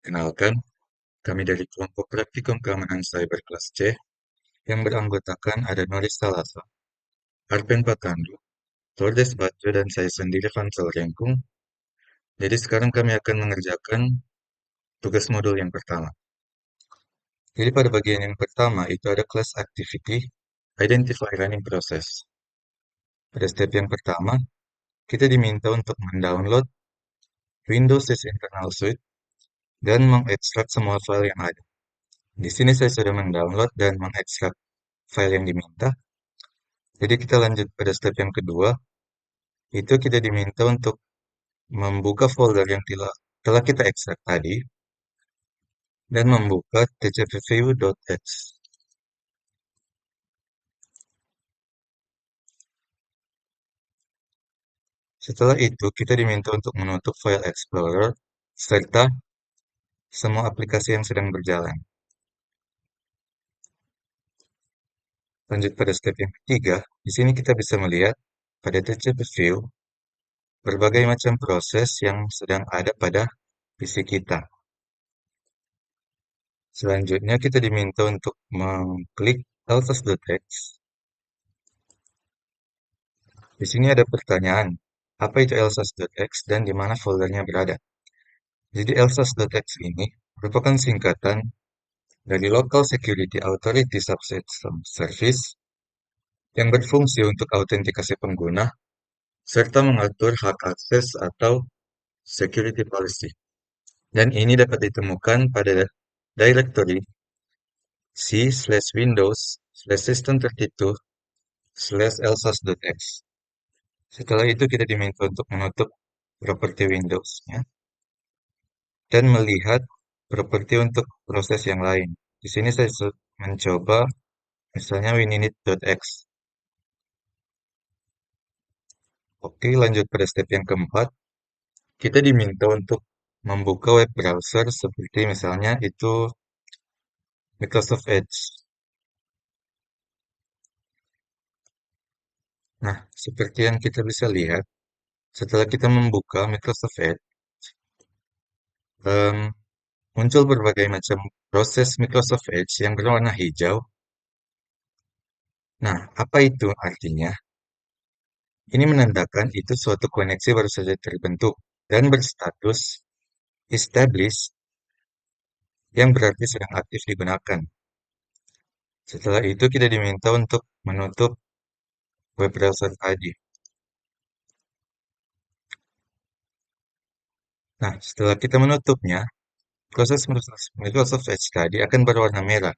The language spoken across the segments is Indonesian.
Kenalkan, kami dari kelompok praktikum keamanan cyber kelas C yang beranggotakan ada Noris Salasa, Arpen Patandu, Tordes Bajo, dan saya sendiri Fansel Rengkung. Jadi sekarang kami akan mengerjakan tugas modul yang pertama. Jadi pada bagian yang pertama itu ada class activity, identify running process. Pada step yang pertama, kita diminta untuk mendownload Windows Internal Suite dan mengekstrak semua file yang ada. Di sini saya sudah mendownload dan mengekstrak file yang diminta. Jadi kita lanjut pada step yang kedua, itu kita diminta untuk membuka folder yang telah kita ekstrak tadi dan membuka tcpview.x. Setelah itu, kita diminta untuk menutup file Explorer serta semua aplikasi yang sedang berjalan. Lanjut pada step yang ketiga, di sini kita bisa melihat pada tcpview berbagai macam proses yang sedang ada pada PC kita. Selanjutnya kita diminta untuk mengklik elsas.x. Di sini ada pertanyaan, apa itu elsas.x dan di mana foldernya berada. Jadi elsas.x ini merupakan singkatan dari Local Security Authority Subsystem Service yang berfungsi untuk autentikasi pengguna serta mengatur hak akses atau security policy. Dan ini dapat ditemukan pada directory c/windows/system32/elsas.x. Setelah itu kita diminta untuk menutup properti Windows ya, dan melihat properti untuk proses yang lain. Di sini saya mencoba misalnya wininit.x. Oke, lanjut pada step yang keempat. Kita diminta untuk membuka web browser seperti misalnya itu Microsoft Edge. Nah, seperti yang kita bisa lihat, setelah kita membuka Microsoft Edge, em, muncul berbagai macam proses Microsoft Edge yang berwarna hijau. Nah, apa itu artinya? Ini menandakan itu suatu koneksi baru saja terbentuk dan berstatus established yang berarti sedang aktif digunakan. Setelah itu kita diminta untuk menutup web browser tadi. Nah, setelah kita menutupnya, proses Microsoft Edge tadi akan berwarna merah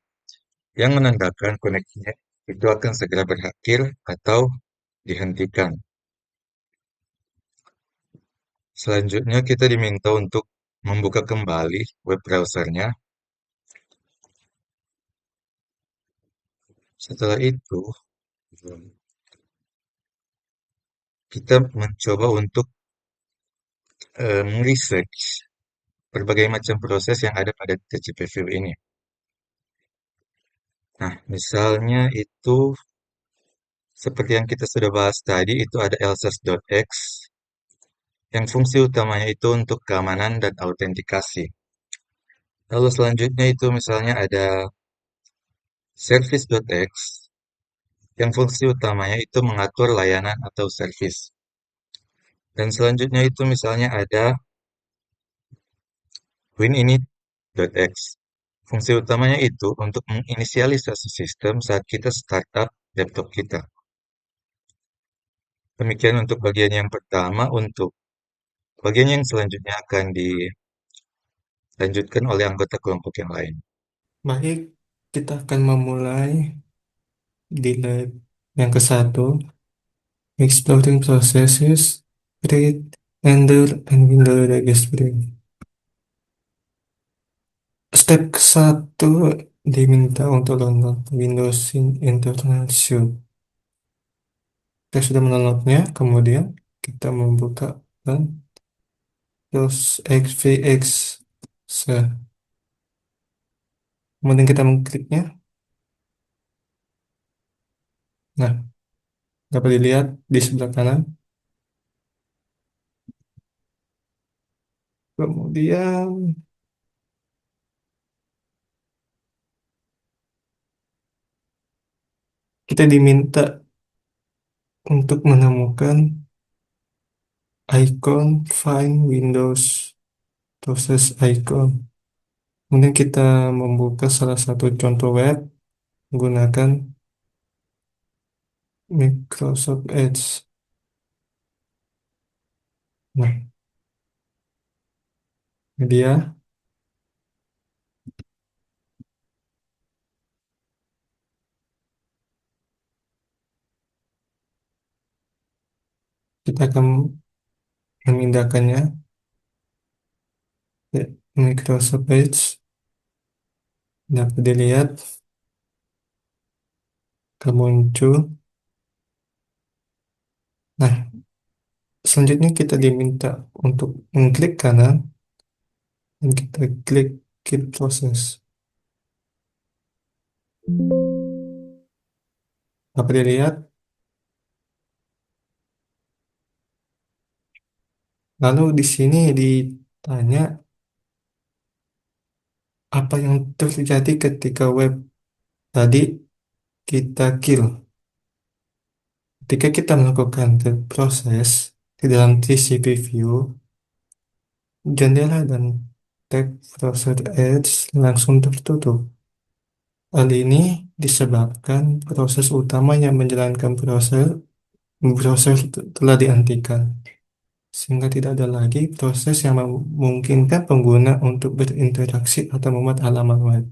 yang menandakan koneksinya itu akan segera berakhir atau dihentikan. Selanjutnya kita diminta untuk membuka kembali web browsernya. Setelah itu, kita mencoba untuk research berbagai macam proses yang ada pada TCP/View ini. Nah, misalnya itu seperti yang kita sudah bahas tadi, itu ada elsas.x yang fungsi utamanya itu untuk keamanan dan autentikasi. Lalu selanjutnya itu misalnya ada service.x yang fungsi utamanya itu mengatur layanan atau service. Dan selanjutnya itu misalnya ada wininit.x. Fungsi utamanya itu untuk menginisialisasi sistem saat kita startup laptop kita. Demikian untuk bagian yang pertama. Untuk bagian yang selanjutnya akan dilanjutkan oleh anggota kelompok yang lain. Baik, kita akan memulai di lab yang ke satu, Exploring Processes, Create, Ender, and Window Registry. Step ke satu diminta untuk download Windows Internal Suite. Kita sudah mendownloadnya, kemudian kita membuka dan terus XVX. Kemudian kita mengkliknya. Nah, dapat dilihat di sebelah kanan. Kemudian kita diminta untuk menemukan icon Find Windows Process Icon. Kemudian kita membuka salah satu contoh web menggunakan Microsoft Edge. Nah, ini dia. Kita akan memindahkannya ke Microsoft Edge. Dapat dilihat akan muncul. Nah, selanjutnya kita diminta untuk mengklik kanan dan kita klik Keep Process. Dapat dilihat. Lalu di sini ditanya apa yang terjadi ketika web tadi kita kill. Ketika kita melakukan proses di dalam TCP view, jendela dan tab browser Edge langsung tertutup. Hal ini disebabkan proses utama yang menjalankan browser telah dihentikan, sehingga tidak ada lagi proses yang memungkinkan pengguna untuk berinteraksi atau membuat halaman web.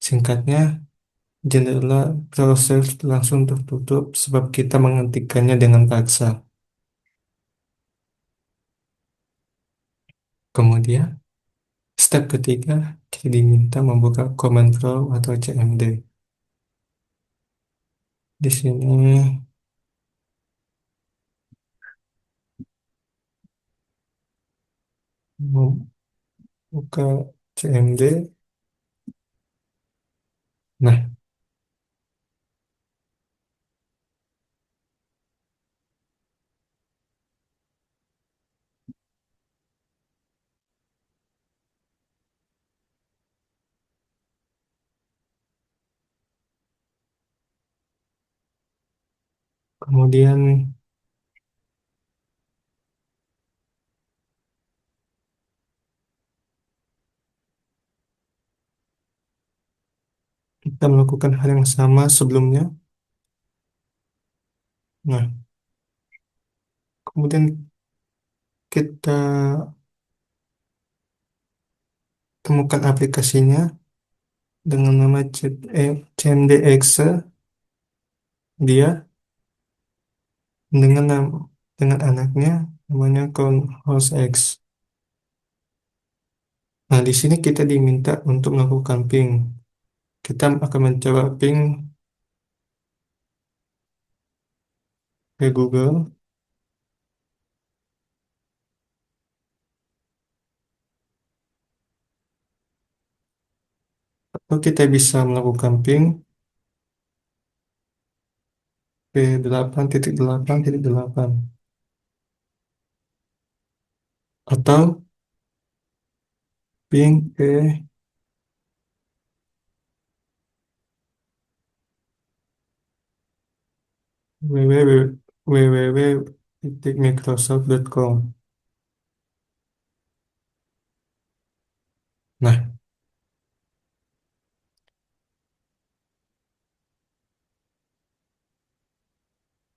Singkatnya, jendela browser langsung tertutup sebab kita menghentikannya dengan paksa. Kemudian, step ketiga, kita diminta membuka command prompt atau CMD. Di sini membuka CMD. Nah, kemudian kita melakukan hal yang sama sebelumnya. Nah, kemudian kita temukan aplikasinya dengan nama CMDX. Dia dengan dengan anaknya namanya Host X. Nah, di sini kita diminta untuk melakukan ping. Kita akan mencoba ping ke Google atau kita bisa melakukan ping ke 8.8.8 atau ping ke www.microsoft.com. Nah,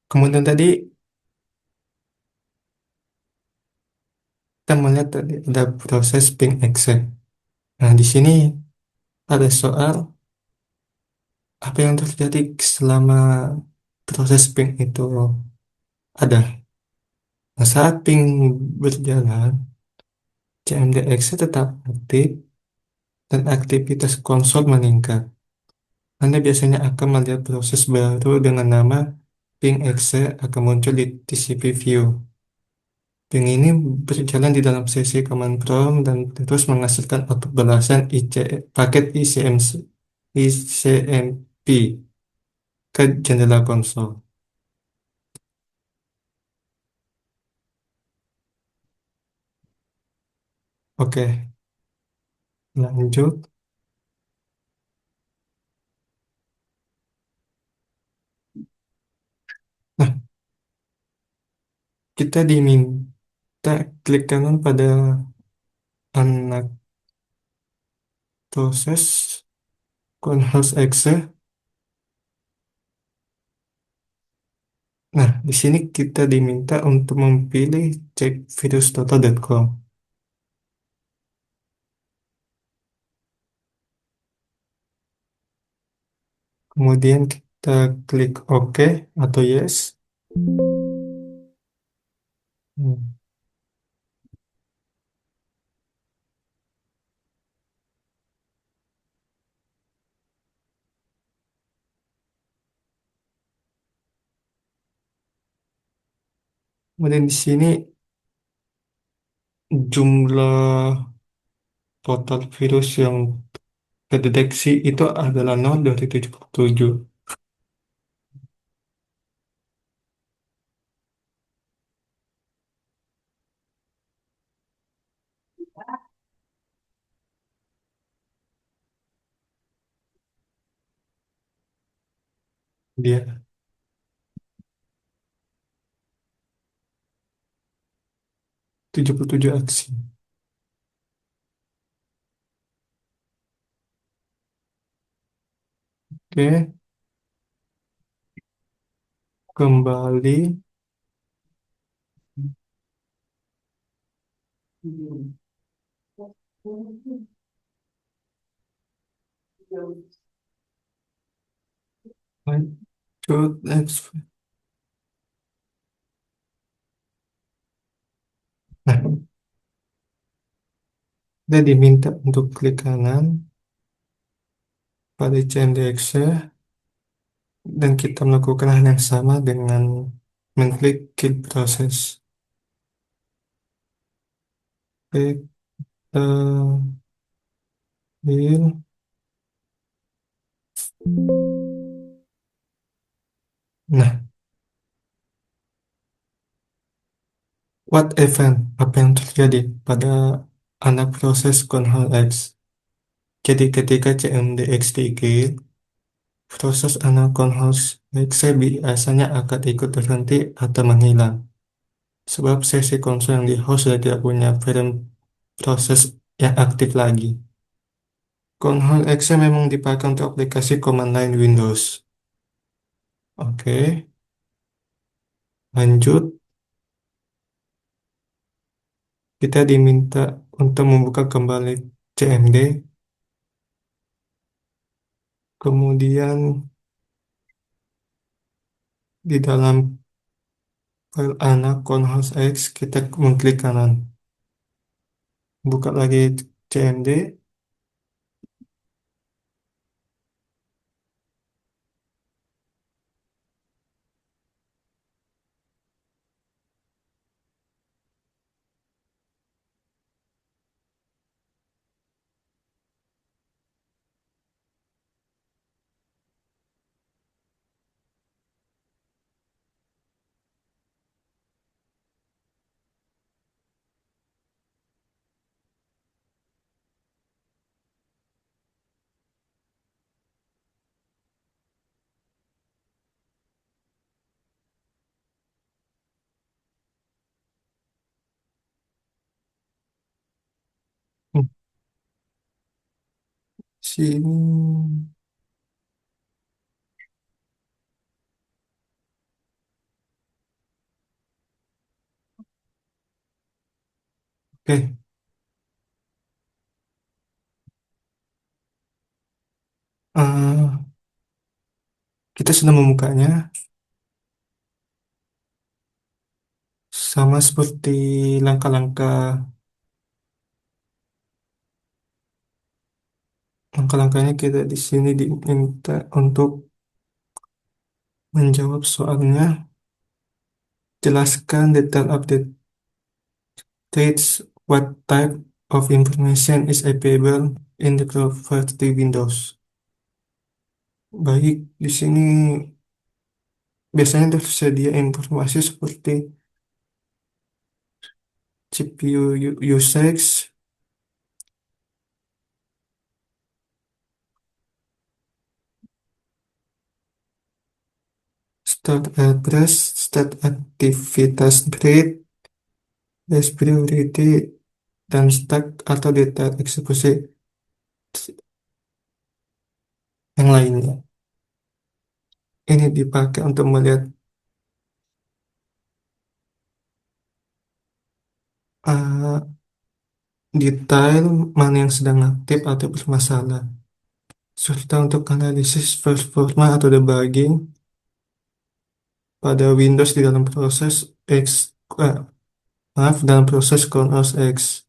kemudian tadi kita melihat tadi ada proses ping exec. Nah, di sini ada soal apa yang terjadi selama proses ping itu ada. Nah, saat ping berjalan, CMDX tetap aktif dan aktivitas konsol meningkat. Anda biasanya akan melihat proses baru dengan nama ping.exe akan muncul di TCP view. Ping ini berjalan di dalam sesi command prompt dan terus menghasilkan output balasan paket ICMP ke jendela konsol. Oke, lanjut. kita diminta klik kanan pada anak proses Conhouse Exe. Nah, di sini kita diminta untuk memilih cek virustotal.com. Kemudian kita klik OK atau Yes. Hmm. Kemudian di sini jumlah total virus yang terdeteksi itu adalah 0 dari 77. Dia 77 aksi. Oke, kembali. Lanjut, next. Nah, kita diminta untuk klik kanan pada CMDX dan kita melakukan hal yang sama dengan mengklik kill process. Klik kill. Nah, what event? Apa yang terjadi pada anak proses Control X? Jadi ketika CMDX di kill, proses anak Control X biasanya akan ikut berhenti atau menghilang. Sebab sesi konsol yang di host sudah tidak punya parent proses yang aktif lagi. Control X memang dipakai untuk aplikasi command line Windows. Oke, lanjut. Kita diminta untuk membuka kembali CMD. Kemudian di dalam file anak Control X kita mengklik kanan. Buka lagi CMD. Hmm, Sini. Oke. Eh, kita sudah membukanya. Sama seperti langkah-langkah langkah-langkahnya kita di sini diminta untuk menjawab soalnya. Jelaskan detail update states what type of information is available in the property Windows. Baik, di sini biasanya tersedia informasi seperti CPU usage, start address, start aktivitas grid, base priority, dan stack atau data eksekusi yang lainnya. Ini dipakai untuk melihat uh, detail mana yang sedang aktif atau bermasalah, serta untuk analisis performa atau debugging pada Windows di dalam proses X, eh, maaf, dalam proses CtrlS X.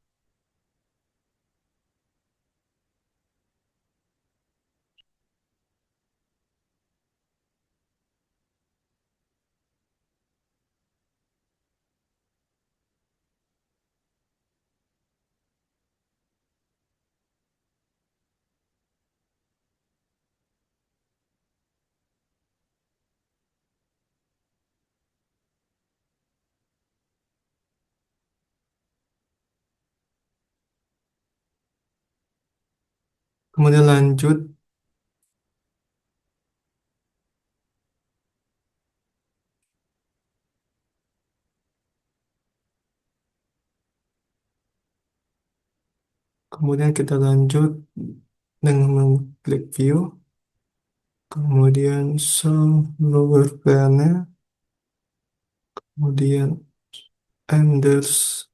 Kemudian lanjut, kemudian kita lanjut dengan mengklik view, kemudian show lower panel, kemudian Enders.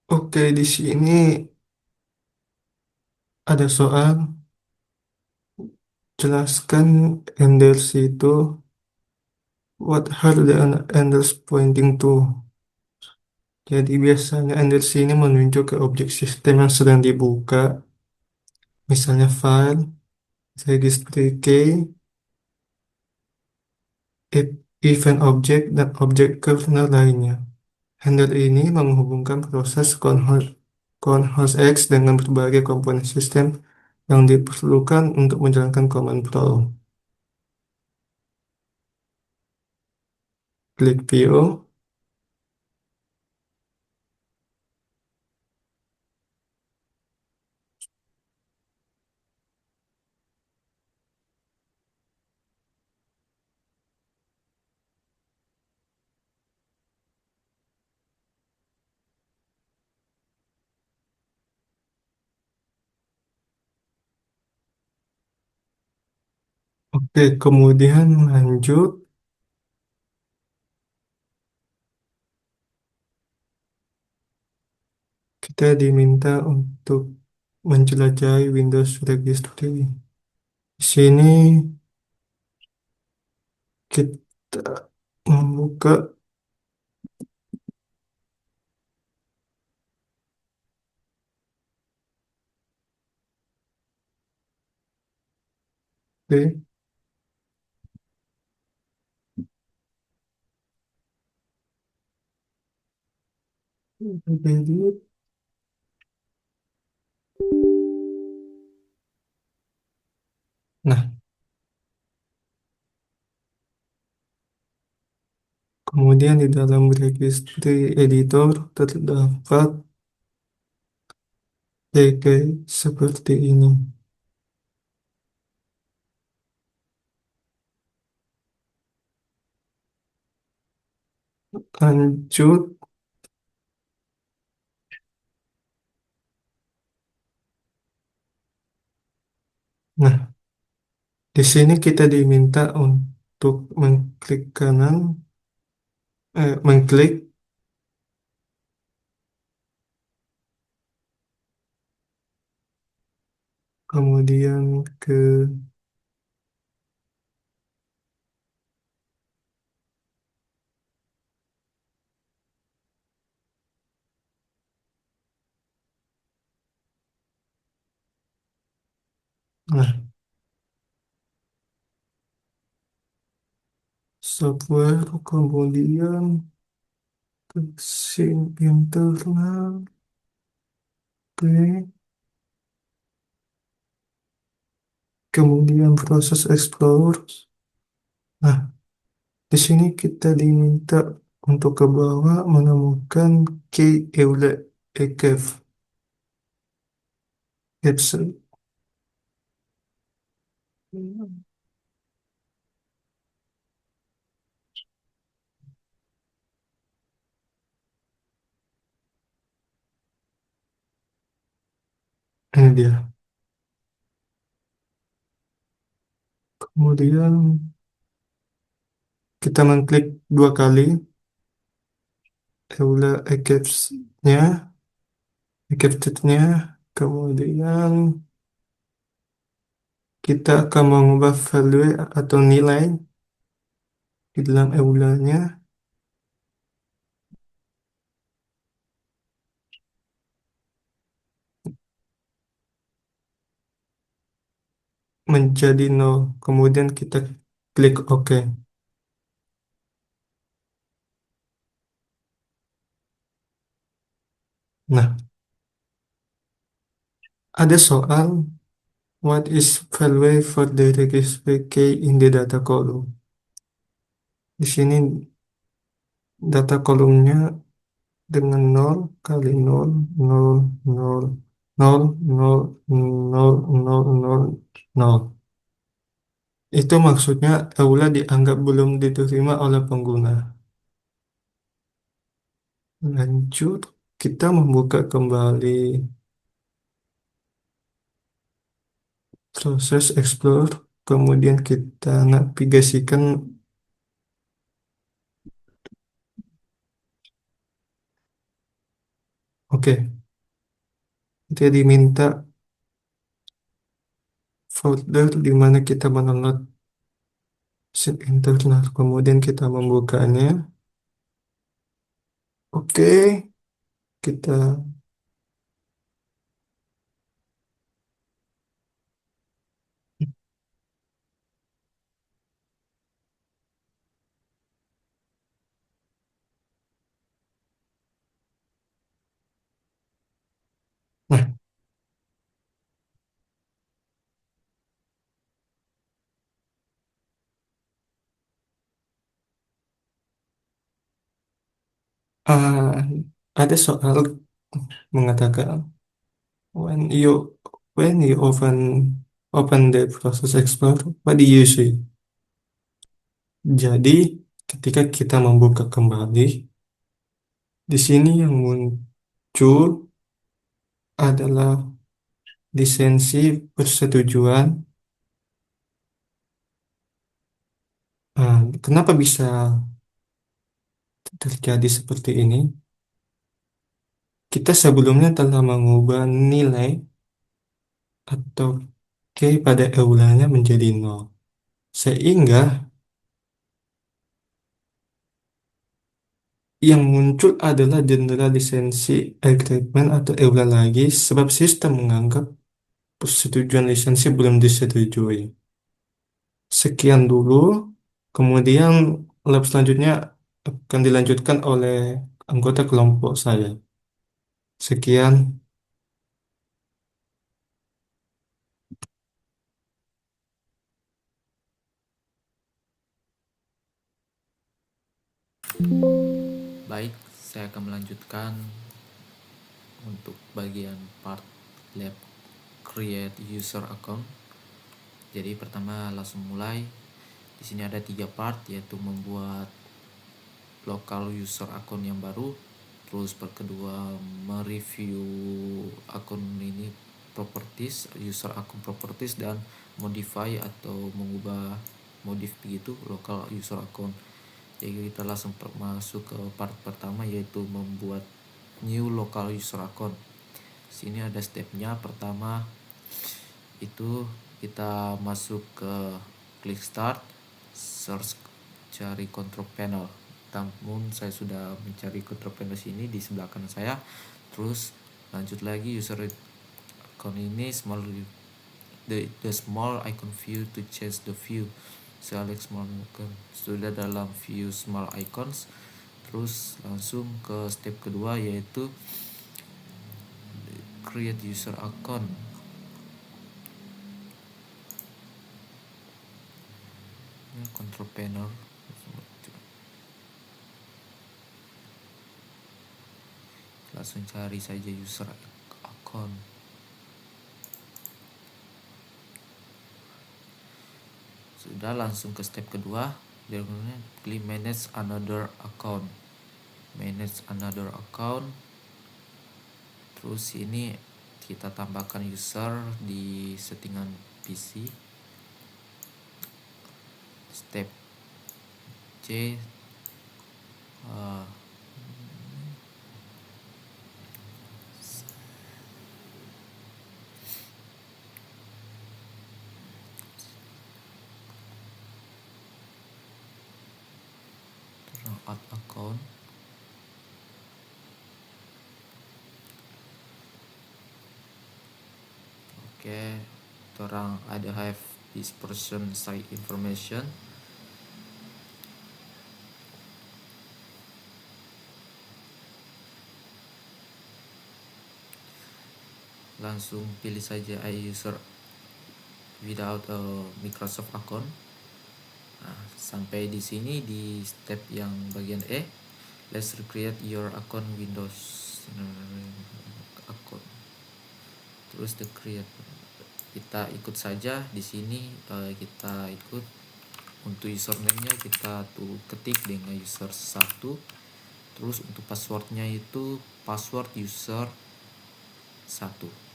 Oke, di sini ada soal jelaskan Enders itu what are the Enders pointing to. Jadi biasanya Enders ini menunjuk ke objek sistem yang sedang dibuka, misalnya file, registry key, event object, dan objek kernel lainnya. Handler ini menghubungkan proses Conhost X dengan berbagai komponen sistem yang diperlukan untuk menjalankan command prompt. Klik View. Oke, kemudian lanjut. Kita diminta untuk menjelajahi Windows Registry. Di sini kita membuka, oke, jadi, nah, kemudian di dalam registry editor terdapat seperti ini. Lanjut. Nah, di sini kita diminta untuk mengklik kanan, mengklik, kemudian ke, nah, software, kemudian ke scene internal, oke, kemudian proses explore. Nah, di sini kita diminta untuk ke bawah menemukan key Euler Ekev Epsilon. Ini dia. Kemudian kita mengklik dua kali Euler Ekev's-nya, Ekevted-nya. Kemudian kita akan mengubah value atau nilai di dalam Euler-nya menjadi nol. Kemudian kita klik OK. Nah, ada soal what is value for the register key in the data column. Di sini data kolomnya dengan nol kali nol nol nol nol nol nol nol nol nol. Itu maksudnya Euler dianggap belum diterima oleh pengguna. Lanjut, kita membuka kembali proses explore, kemudian kita navigasikan. Oke, kita diminta folder di mana kita mendownload sheet internal, kemudian kita membukanya. Oke, kita nah, ah, ada soal mengatakan when you open the process explorer, what do you see? Jadi ketika kita membuka kembali, di sini yang muncul adalah lisensi persetujuan. Kenapa bisa terjadi seperti ini? Kita sebelumnya telah mengubah nilai atau K pada Eulernya menjadi nol. Sehingga yang muncul adalah general lisensi agreement atau Euler lagi sebab sistem menganggap persetujuan lisensi belum disetujui. Sekian dulu, kemudian lab selanjutnya akan dilanjutkan oleh anggota kelompok saya. Sekian. Baik, saya akan melanjutkan untuk bagian part lab create user account. Jadi pertama langsung mulai. Di sini ada 3 part, yaitu membuat local user account yang baru, terus kedua mereview akun ini properties, user account properties, dan modify atau mengubah modif begitu local user account. Jadi kita langsung masuk ke part pertama, yaitu membuat new local user account. Sini ada stepnya. Pertama itu kita masuk ke klik start, search, cari control panel. Namun saya sudah mencari control panel sini di sebelah kanan saya. Terus lanjut lagi user account ini the small icon view to change the view. Select small icon, sudah dalam view small icons. Terus langsung ke step kedua, yaitu create user account. control panel. Langsung cari saja user account. Sudah, langsung ke step kedua. Berikutnya pilih manage another account. Manage another account. Terus ini kita tambahkan user di settingan PC. Step C, add account. Oke, orang ada have this person site information. Langsung pilih saja user without a Microsoft account. Nah, sampai di sini di step yang bagian E, let's recreate your account Windows account. Terus the create, kita ikut saja di sini. Kita ikut untuk username-nya kita tuh ketik dengan user 1. Terus untuk passwordnya itu password user 1.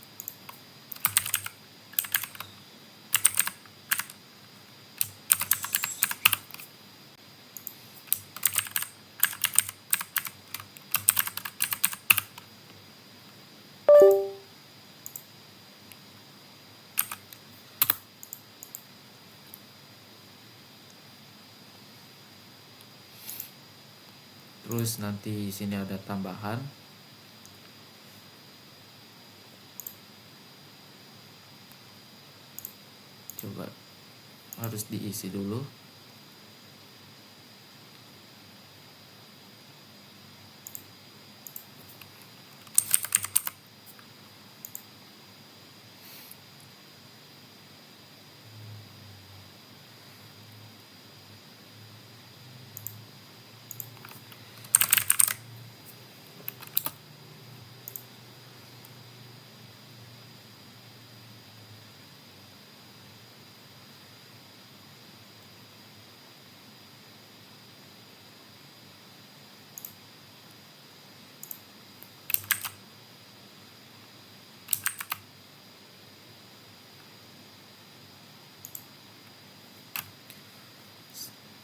Terus nanti sini ada tambahan. Coba harus diisi dulu.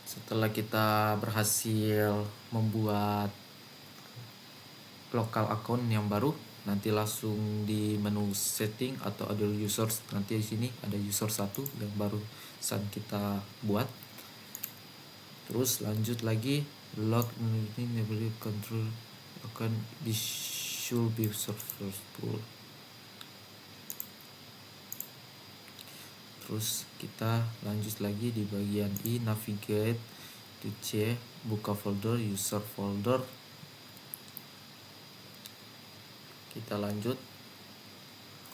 Setelah kita berhasil membuat local account yang baru, nanti langsung di menu setting atau ada users, nanti di sini ada user 1 yang baru saat kita buat. Terus lanjut lagi log enable control akan di should be server pool. Terus kita lanjut lagi di bagian I, navigate to C, buka folder user folder. Kita lanjut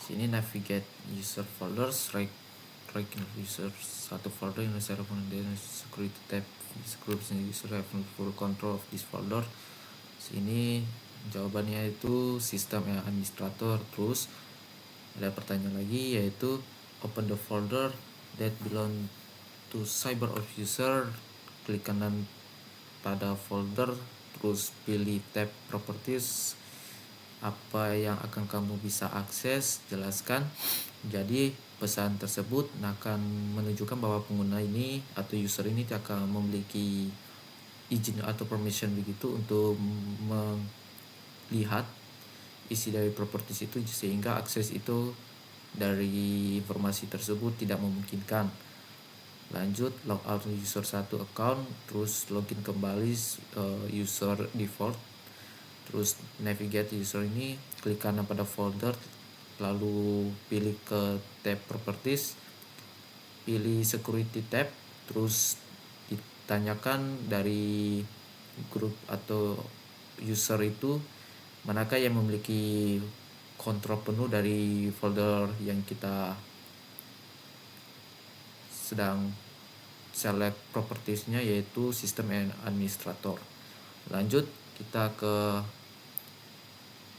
sini navigate user folders, right user satu folder in the security tab, description user have full control of this folder. Sini jawabannya itu sistem administrator. Terus ada pertanyaan lagi yaitu open the folder that belong to cyber of user, klik kanan pada folder, terus pilih tab properties, apa yang akan kamu bisa akses, jelaskan. Jadi pesan tersebut akan menunjukkan bahwa pengguna ini atau user ini akan memiliki izin atau permission begitu untuk melihat isi dari properties itu, sehingga akses itu dari informasi tersebut tidak memungkinkan. Lanjut logout user 1 account, terus login kembali user default. Terus navigate user ini, klik kanan pada folder, lalu pilih ke tab properties, pilih security tab, terus ditanyakan dari grup atau user itu manakah yang memiliki kontrol penuh dari folder yang kita sedang select propertiesnya yaitu sistem administrator. Lanjut kita ke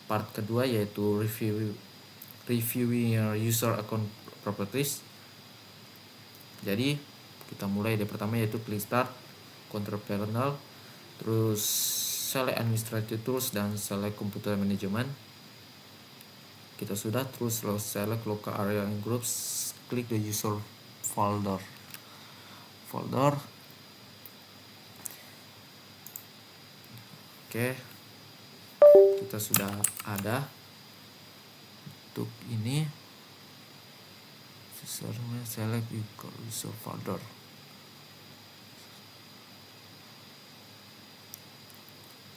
part kedua yaitu reviewing user account properties. Jadi kita mulai dari pertama yaitu klik start, control panel, terus select administrative tools dan select computer management. Kita sudah, terus select local area and groups, klik the user folder. Oke, kita sudah ada untuk ini. Select user folder.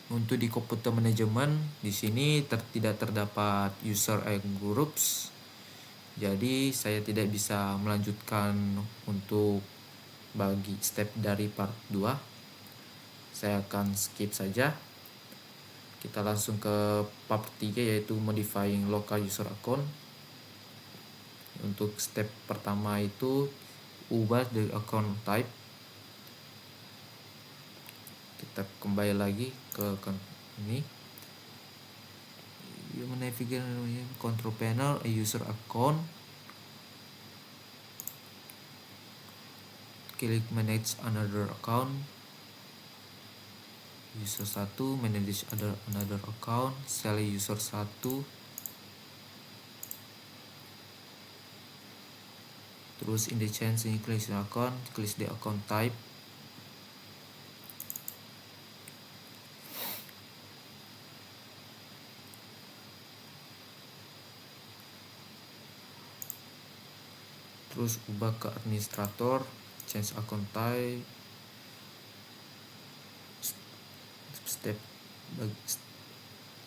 Untuk di computer management di sini tidak terdapat user and groups. Jadi saya tidak bisa melanjutkan untuk bagi step dari part 2. Saya akan skip saja. Kita langsung ke part 3 yaitu modifying local user account. Untuk step pertama itu ubah the account type. Kita kembali lagi ke ini. You navigate control panel, a user account. Klik manage another account. User 1 manage another account. Select user 1. Terus in the change ini klik account, klik the account type. Terus ubah ke administrator, change account type. Step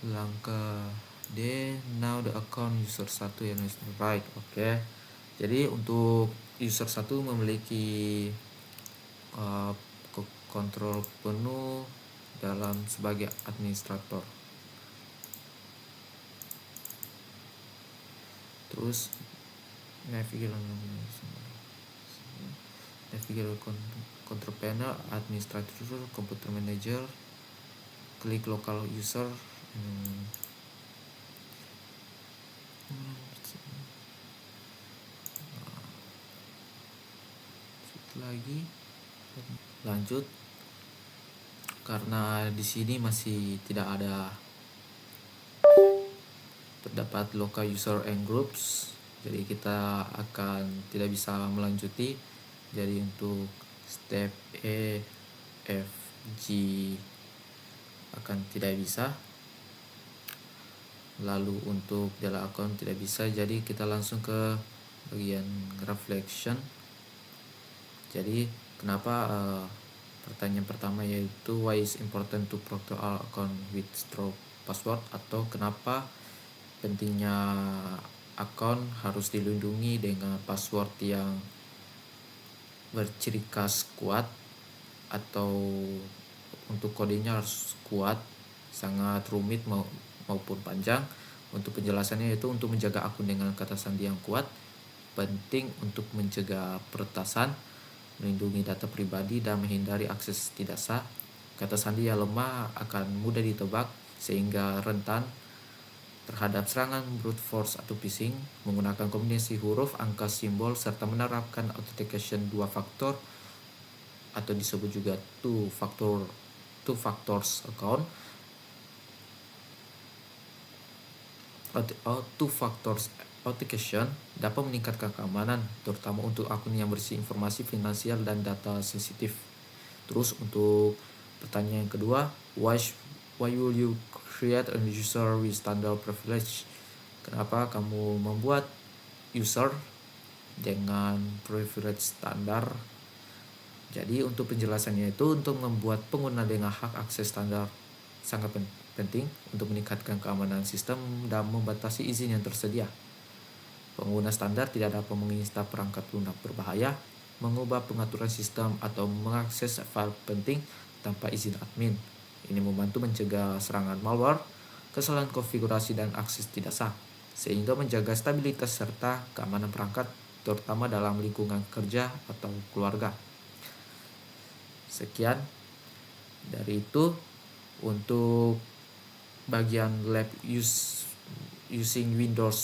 langkah D, now the account user 1 yang right. Oke. Jadi untuk user 1 memiliki kontrol penuh dalam sebagai administrator. Terus navigate control panel, administrator, computer manager, klik local user. Lagi lanjut, karena di sini masih tidak ada terdapat local user and groups, jadi kita akan tidak bisa melanjuti. Jadi untuk step E, F, G akan tidak bisa, lalu untuk data account tidak bisa. Jadi kita langsung ke bagian reflection. Jadi kenapa pertanyaan pertama yaitu why is important to protect all account with strong password, atau kenapa pentingnya akun harus dilindungi dengan password yang berciri khas kuat, atau untuk kodenya harus kuat, sangat rumit maupun panjang. Untuk penjelasannya yaitu untuk menjaga akun dengan kata sandi yang kuat, penting untuk mencegah peretasan, melindungi data pribadi, dan menghindari akses tidak sah. Kata sandi yang lemah akan mudah ditebak sehingga rentan terhadap serangan brute force atau phishing. Menggunakan kombinasi huruf, angka, simbol, serta menerapkan authentication 2 faktor atau disebut juga two factors account. Two factors authentication dapat meningkatkan keamanan, terutama untuk akun yang berisi informasi finansial dan data sensitif. Terus untuk pertanyaan yang kedua, why will you create a user with standard privilege? Kenapa kamu membuat user dengan privilege standar? Jadi untuk penjelasannya itu untuk membuat pengguna dengan hak akses standar sangat penting untuk meningkatkan keamanan sistem dan membatasi izin yang tersedia. Pengguna standar tidak dapat menginstal perangkat lunak berbahaya, mengubah pengaturan sistem, atau mengakses file penting tanpa izin admin. Ini membantu mencegah serangan malware, kesalahan konfigurasi, dan akses tidak sah, sehingga menjaga stabilitas serta keamanan perangkat, terutama dalam lingkungan kerja atau keluarga. Sekian dari itu. Untuk bagian lab using Windows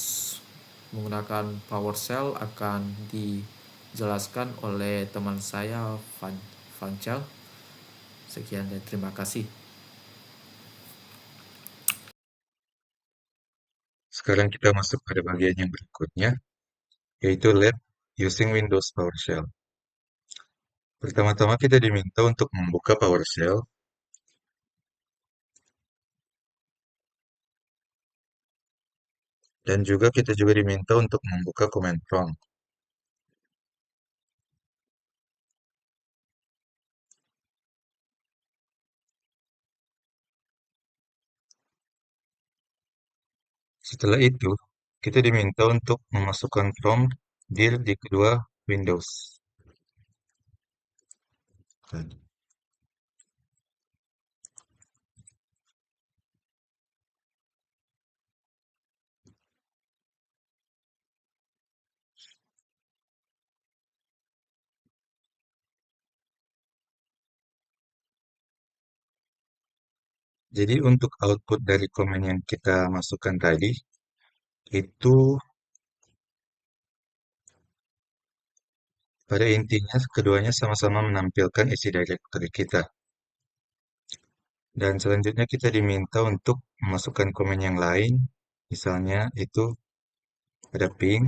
menggunakan PowerShell akan dijelaskan oleh teman saya Fancel. Sekian dan terima kasih. Sekarang kita masuk pada bagian yang berikutnya, yaitu Lab Using Windows PowerShell. Pertama-tama kita diminta untuk membuka PowerShell, dan juga kita juga diminta untuk membuka command prompt. Setelah itu, kita diminta untuk memasukkan prompt dir di kedua Windows. Jadi untuk output dari komen yang kita masukkan tadi, itu pada intinya keduanya sama-sama menampilkan isi directory kita. Dan selanjutnya kita diminta untuk memasukkan komen yang lain, misalnya itu ada ping,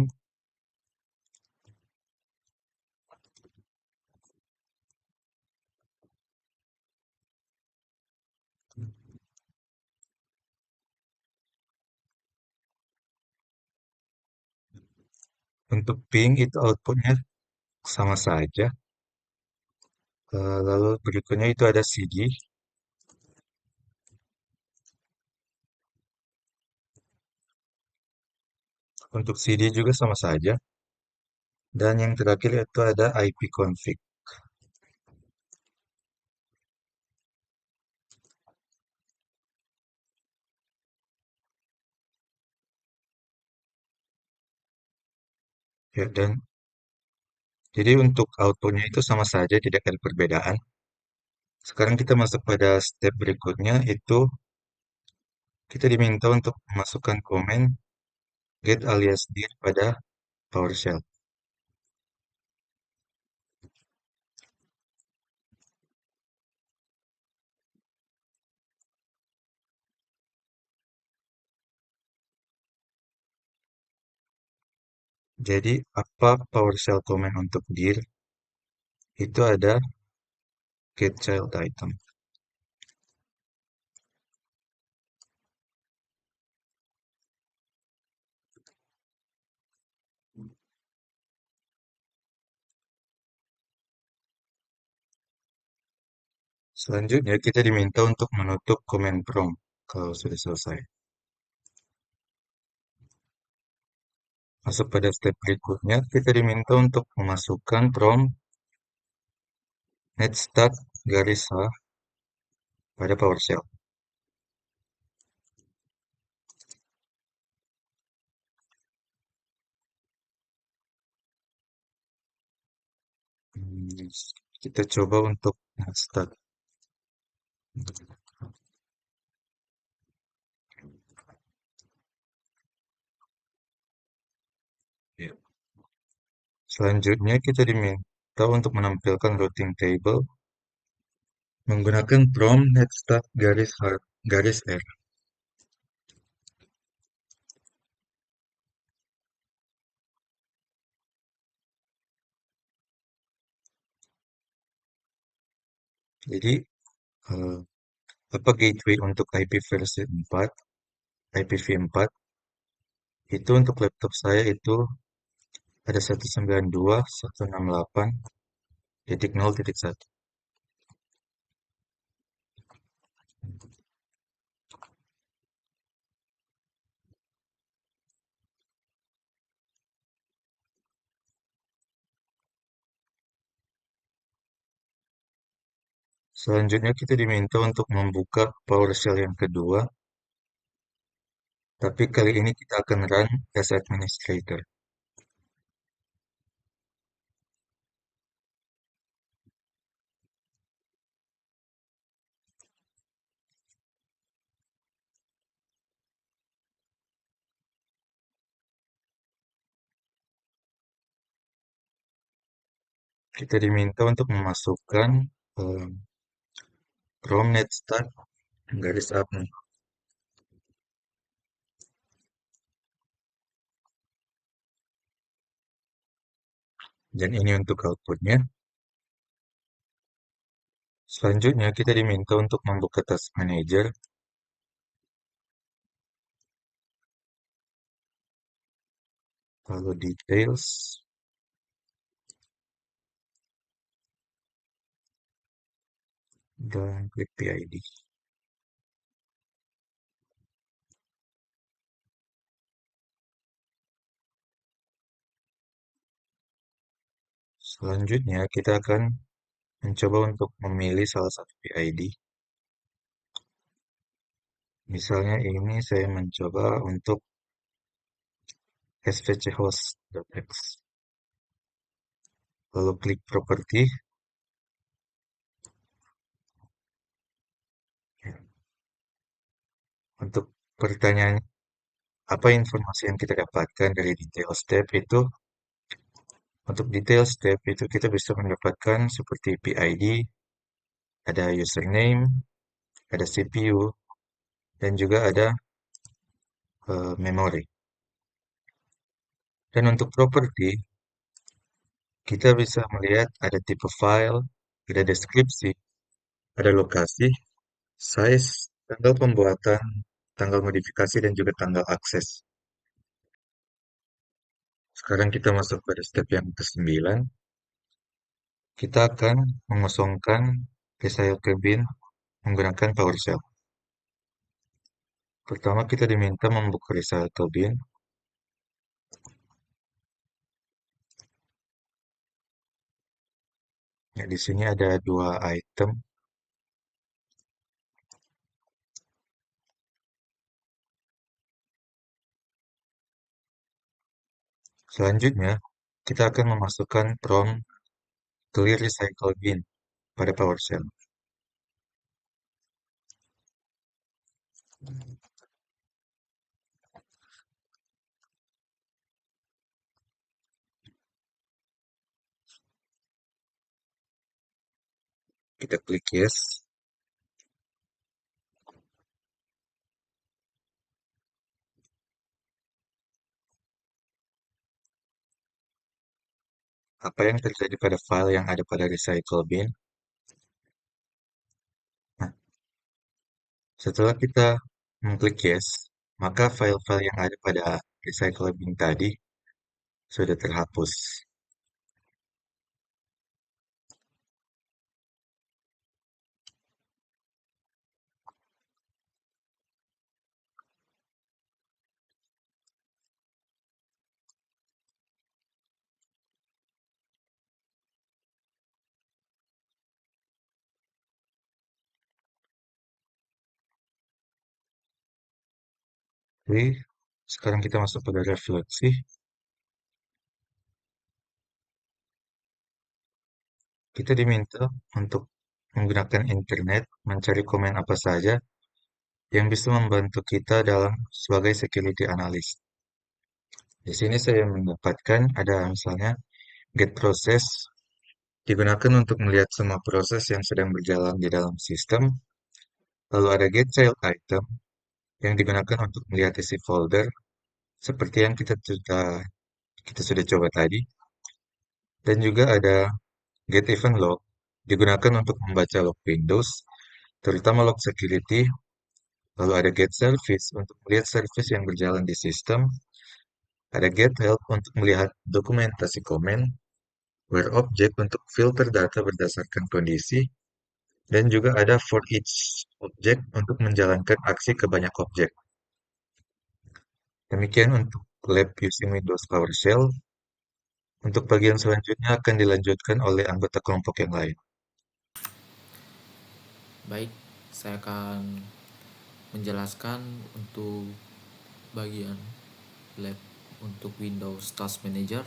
untuk ping itu outputnya sama saja. Lalu berikutnya itu ada cd, untuk cd juga sama saja. Dan yang terakhir itu ada ipconfig. Ya, dan jadi untuk outputnya itu sama saja, tidak ada perbedaan. Sekarang kita masuk pada step berikutnya, itu kita diminta untuk memasukkan komen get alias dir pada PowerShell. Jadi apa PowerShell comment untuk dir? Itu ada get child item. Selanjutnya kita diminta untuk menutup comment prompt kalau sudah selesai. Masuk pada step berikutnya, kita diminta untuk memasukkan prompt netstart garis H pada PowerShell. Kita coba untuk netstart. Ya. Selanjutnya kita diminta untuk menampilkan routing table menggunakan prompt netstart garis R. Jadi eh, apa gateway untuk IPv4 itu untuk laptop saya itu ada 192.168.0.1. Selanjutnya kita diminta untuk membuka PowerShell yang kedua, tapi kali ini kita akan run as administrator. Kita diminta untuk memasukkan from net start garis admin. Dan ini untuk outputnya. Selanjutnya kita diminta untuk membuka task manager. Lalu details. Dan klik PID. Selanjutnya kita akan mencoba untuk memilih salah satu PID. Misalnya ini saya mencoba untuk svchost.x. Lalu klik property. Untuk pertanyaan apa informasi yang kita dapatkan dari detail step itu, untuk detail step itu kita bisa mendapatkan seperti PID, ada username, ada CPU, dan juga ada memori. Dan untuk property, kita bisa melihat ada tipe file, ada deskripsi, ada lokasi, size, tanggal pembuatan, tanggal modifikasi, dan juga tanggal akses. Sekarang kita masuk pada step yang ke-9. Kita akan mengosongkan recycle bin menggunakan PowerShell. Pertama kita diminta membuka recycle bin. Ya, di sini ada 2 item. Selanjutnya, kita akan memasukkan prompt clear recycle bin pada PowerShell. Kita klik yes. Apa yang terjadi pada file yang ada pada recycle bin? Nah, setelah kita mengklik yes, maka file-file yang ada pada recycle bin tadi sudah terhapus. Oke, sekarang kita masuk pada refleksi. Kita diminta untuk menggunakan internet mencari komen apa saja yang bisa membantu kita dalam sebagai security analyst. Di sini saya mendapatkan ada misalnya get process digunakan untuk melihat semua proses yang sedang berjalan di dalam sistem. Lalu ada get child item yang digunakan untuk melihat isi folder seperti yang kita sudah coba tadi. Dan juga ada get event log digunakan untuk membaca log Windows, terutama log security. Lalu ada get service untuk melihat service yang berjalan di sistem. Ada get help untuk melihat dokumentasi komen. Where object untuk filter data berdasarkan kondisi. Dan juga ada for each object untuk menjalankan aksi ke banyak objek. Demikian untuk lab using Windows PowerShell. Untuk bagian selanjutnya akan dilanjutkan oleh anggota kelompok yang lain. Baik, saya akan menjelaskan untuk bagian lab untuk Windows Task Manager.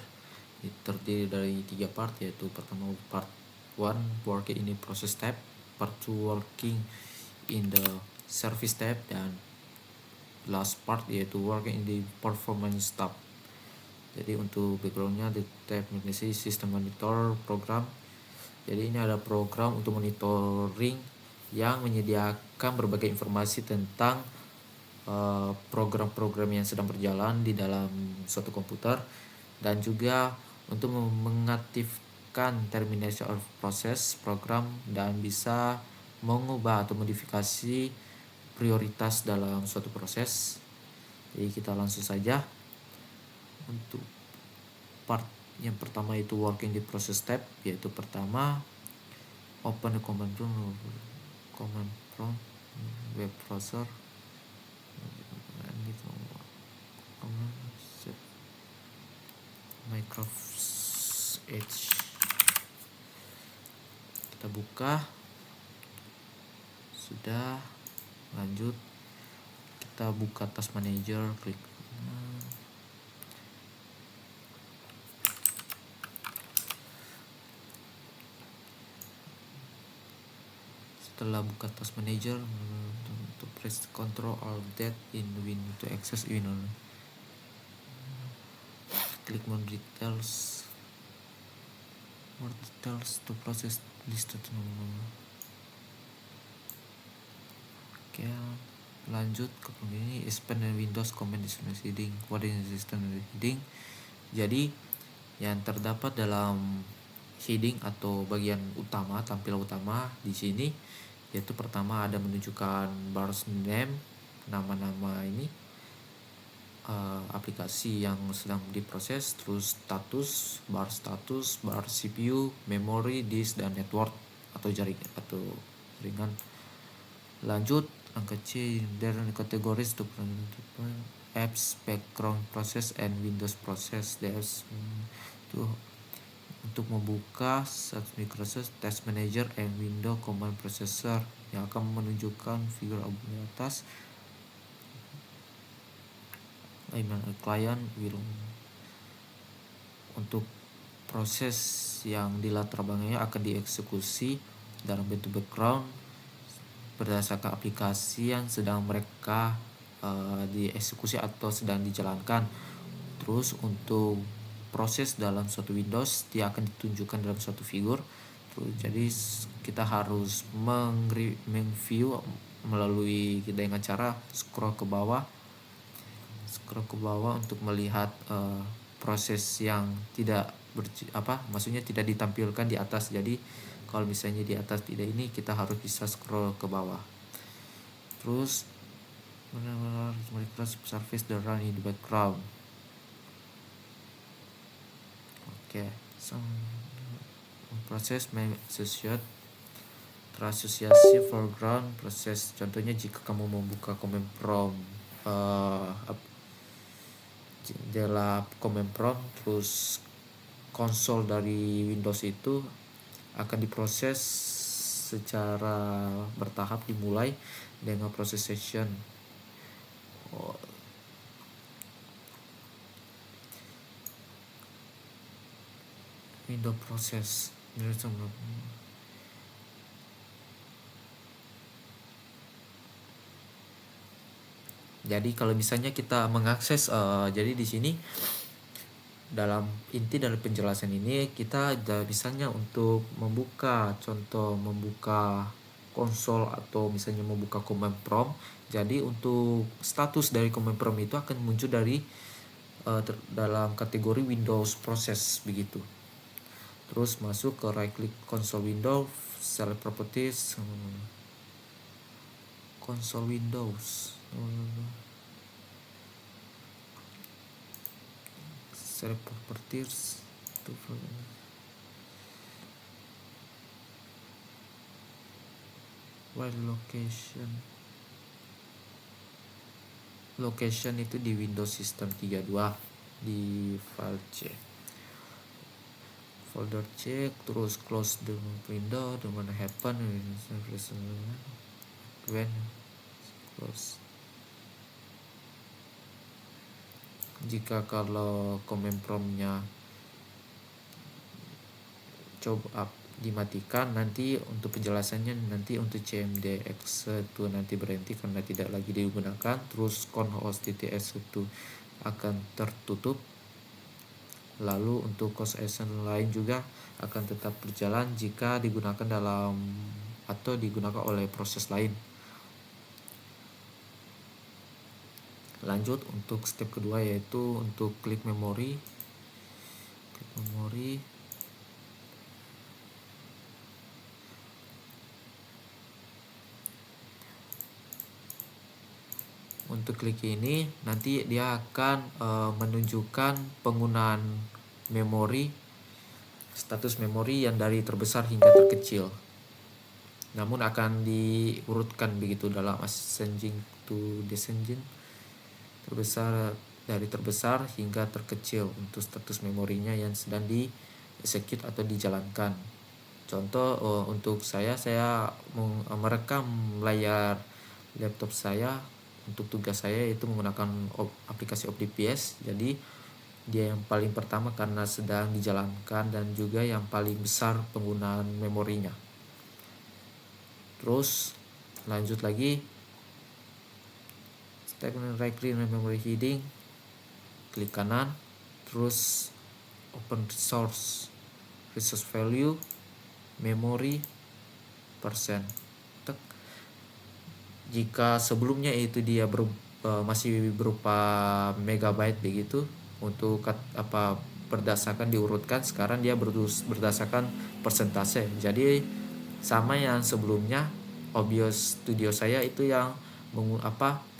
Terdiri dari 3 part, yaitu pertama part 1 working in the process tab, part 2 working in the service tab, dan last part yaitu working in the performance tab. Jadi untuk backgroundnya di tab mengenai sistem monitor program Jadi ini ada program untuk monitoring yang menyediakan berbagai informasi tentang program-program yang sedang berjalan di dalam suatu komputer, dan juga untuk mengaktifkan termination of process program dan bisa mengubah atau modifikasi prioritas dalam suatu proses. Jadi kita langsung saja untuk part yang pertama, itu working di process step, yaitu pertama open the command prompt web browser Microsoft Edge. Kita buka, sudah, lanjut kita buka task manager, klik setelah buka task manager, untuk press Ctrl Alt Z in Windows to access Windows. Klik more details to process listed. Oke, lanjut ke ini expand Windows command heading, coordinate system heading. Jadi yang terdapat dalam heading atau bagian utama, tampilan utama di sini, yaitu pertama ada menunjukkan bars name, nama-nama ini aplikasi yang sedang diproses, terus status, bar CPU, memory, disk, dan network atau jaringan. Lanjut angka C, dan kategoris untuk apps, background process, and Windows process. Itu untuk membuka Microsoft Task Manager and Windows Command Processor yang akan menunjukkan figur di atas. Client will untuk proses yang di latar belakangnya akan dieksekusi dalam bentuk background berdasarkan aplikasi yang sedang mereka dieksekusi atau sedang dijalankan. Terus untuk proses dalam suatu Windows, dia akan ditunjukkan dalam suatu figur. Jadi kita harus meng-view melalui dengan cara scroll ke bawah untuk melihat proses yang maksudnya tidak ditampilkan di atas. Jadi kalau misalnya di atas tidak ini, kita harus bisa scroll ke bawah. Terus benar-benar service the run in the background. Oke, proses terasosiasi foreground proses. Contohnya jika kamu membuka command prompt jendela command prompt, terus konsol dari Windows itu akan diproses secara bertahap, dimulai dengan proses session. Windows process. Jadi kalau misalnya kita mengakses, jadi di sini dalam penjelasan ini kita misalnya untuk membuka konsol atau misalnya membuka command prompt. Jadi untuk status dari command prompt itu akan muncul dari dalam kategori Windows process begitu. Terus masuk ke right click console window, select properties, console Windows, select properties, while location itu di Windows System 32 di file C, folder C, terus close the window, dengan happen when close. Jika kalau command promptnya coba dimatikan, nanti untuk penjelasannya nanti untuk CMDX itu nanti berhenti karena tidak lagi digunakan. Terus conhost.ts itu akan tertutup. Lalu untuk cost action lain juga akan tetap berjalan jika digunakan dalam atau digunakan oleh proses lain. Lanjut untuk step kedua, yaitu untuk klik memori. Untuk klik ini nanti dia akan menunjukkan penggunaan memori, status memori yang dari terbesar hingga terkecil. Namun akan diurutkan begitu dalam ascending to descending, dari terbesar hingga terkecil untuk status memorinya yang sedang di execute atau dijalankan. Contoh untuk saya merekam layar laptop saya. Untuk tugas saya itu menggunakan aplikasi OptiPS. Jadi dia yang paling pertama karena sedang dijalankan dan juga yang paling besar penggunaan memorinya. Terus lanjut lagi, step right click memory heading, klik kanan, terus open resource value, memory persen. Jika sebelumnya itu dia masih berupa megabyte begitu, untuk berdasarkan diurutkan, sekarang dia berdasarkan persentase. Jadi sama yang sebelumnya, OBS Studio saya itu yang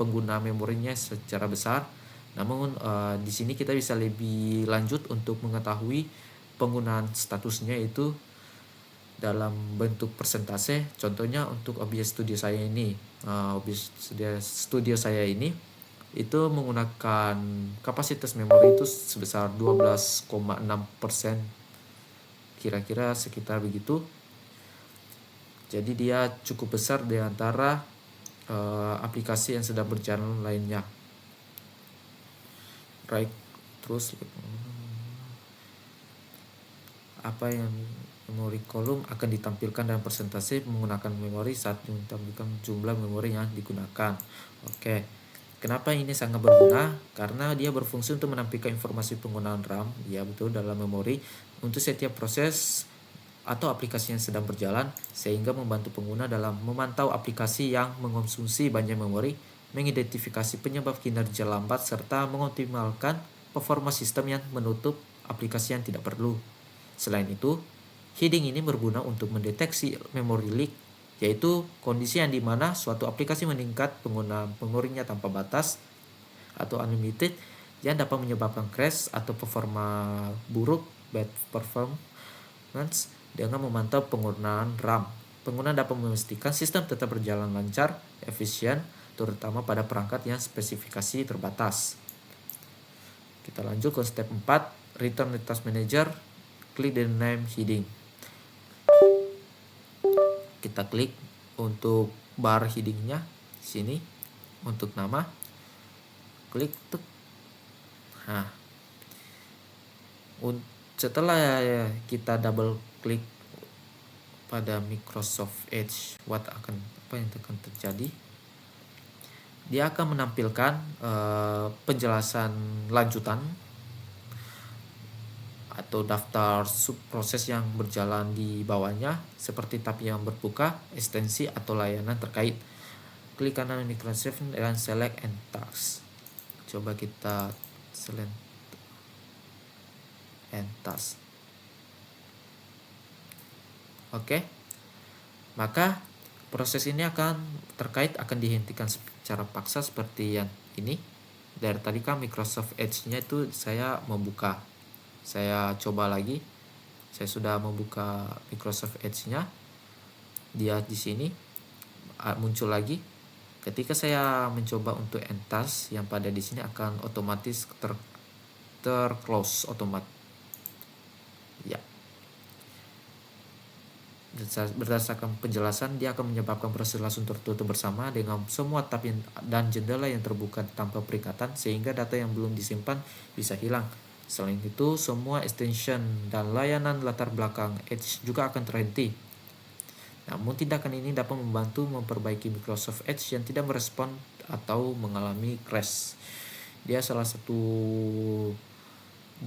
pengguna memorinya secara besar. Namun di sini kita bisa lebih lanjut untuk mengetahui penggunaan statusnya itu dalam bentuk persentase. Contohnya untuk OBS Studio saya ini, itu menggunakan kapasitas memori itu sebesar 12,6%, kira-kira sekitar begitu. Jadi dia cukup besar di antara aplikasi yang sedang berjalan lainnya. Right, terus memori kolom akan ditampilkan dalam persentase menggunakan memori saat ditampilkan jumlah memori yang digunakan. Oke, kenapa ini sangat berguna? Karena dia berfungsi untuk menampilkan informasi penggunaan RAM, ya betul, dalam memori untuk setiap proses atau aplikasi yang sedang berjalan, sehingga membantu pengguna dalam memantau aplikasi yang mengonsumsi banyak memori, mengidentifikasi penyebab kinerja lambat, serta mengoptimalkan performa sistem yang menutup aplikasi yang tidak perlu. Selain itu, heading ini berguna untuk mendeteksi memory leak, yaitu kondisi yang dimana suatu aplikasi meningkat penggunaan memorinya tanpa batas atau unlimited, yang dapat menyebabkan crash atau performa buruk, bad performance. Dengan memantau penggunaan RAM, pengguna dapat memastikan sistem tetap berjalan lancar, efisien, terutama pada perangkat yang spesifikasi terbatas. Kita lanjut ke step 4, return to task manager. Klik the name heading. Kita klik untuk bar headingnya sini untuk nama, klik tuh. Nah, setelah kita double klik pada Microsoft Edge, apa yang akan terjadi? Dia akan menampilkan penjelasan lanjutan atau daftar subproses yang berjalan di bawahnya, seperti tab yang berbuka, ekstensi atau layanan terkait. Klik kanan Microsoft dan select and task. Coba kita select and task. Oke. Maka proses ini akan dihentikan secara paksa seperti yang ini. Dari tadi kan Microsoft Edge-nya itu saya membuka. Saya coba lagi. Saya sudah membuka Microsoft Edge-nya. Dia di sini muncul lagi. Ketika saya mencoba untuk end task, yang pada di sini akan otomatis terclose otomatis. Ya. Berdasarkan penjelasan, dia akan menyebabkan proses langsung tertutup bersama dengan semua tab dan jendela yang terbuka tanpa peringatan, sehingga data yang belum disimpan bisa hilang. Selain itu, semua extension dan layanan latar belakang Edge juga akan terhenti. Namun tindakan ini dapat membantu memperbaiki Microsoft Edge yang tidak merespon atau mengalami crash. Dia salah satu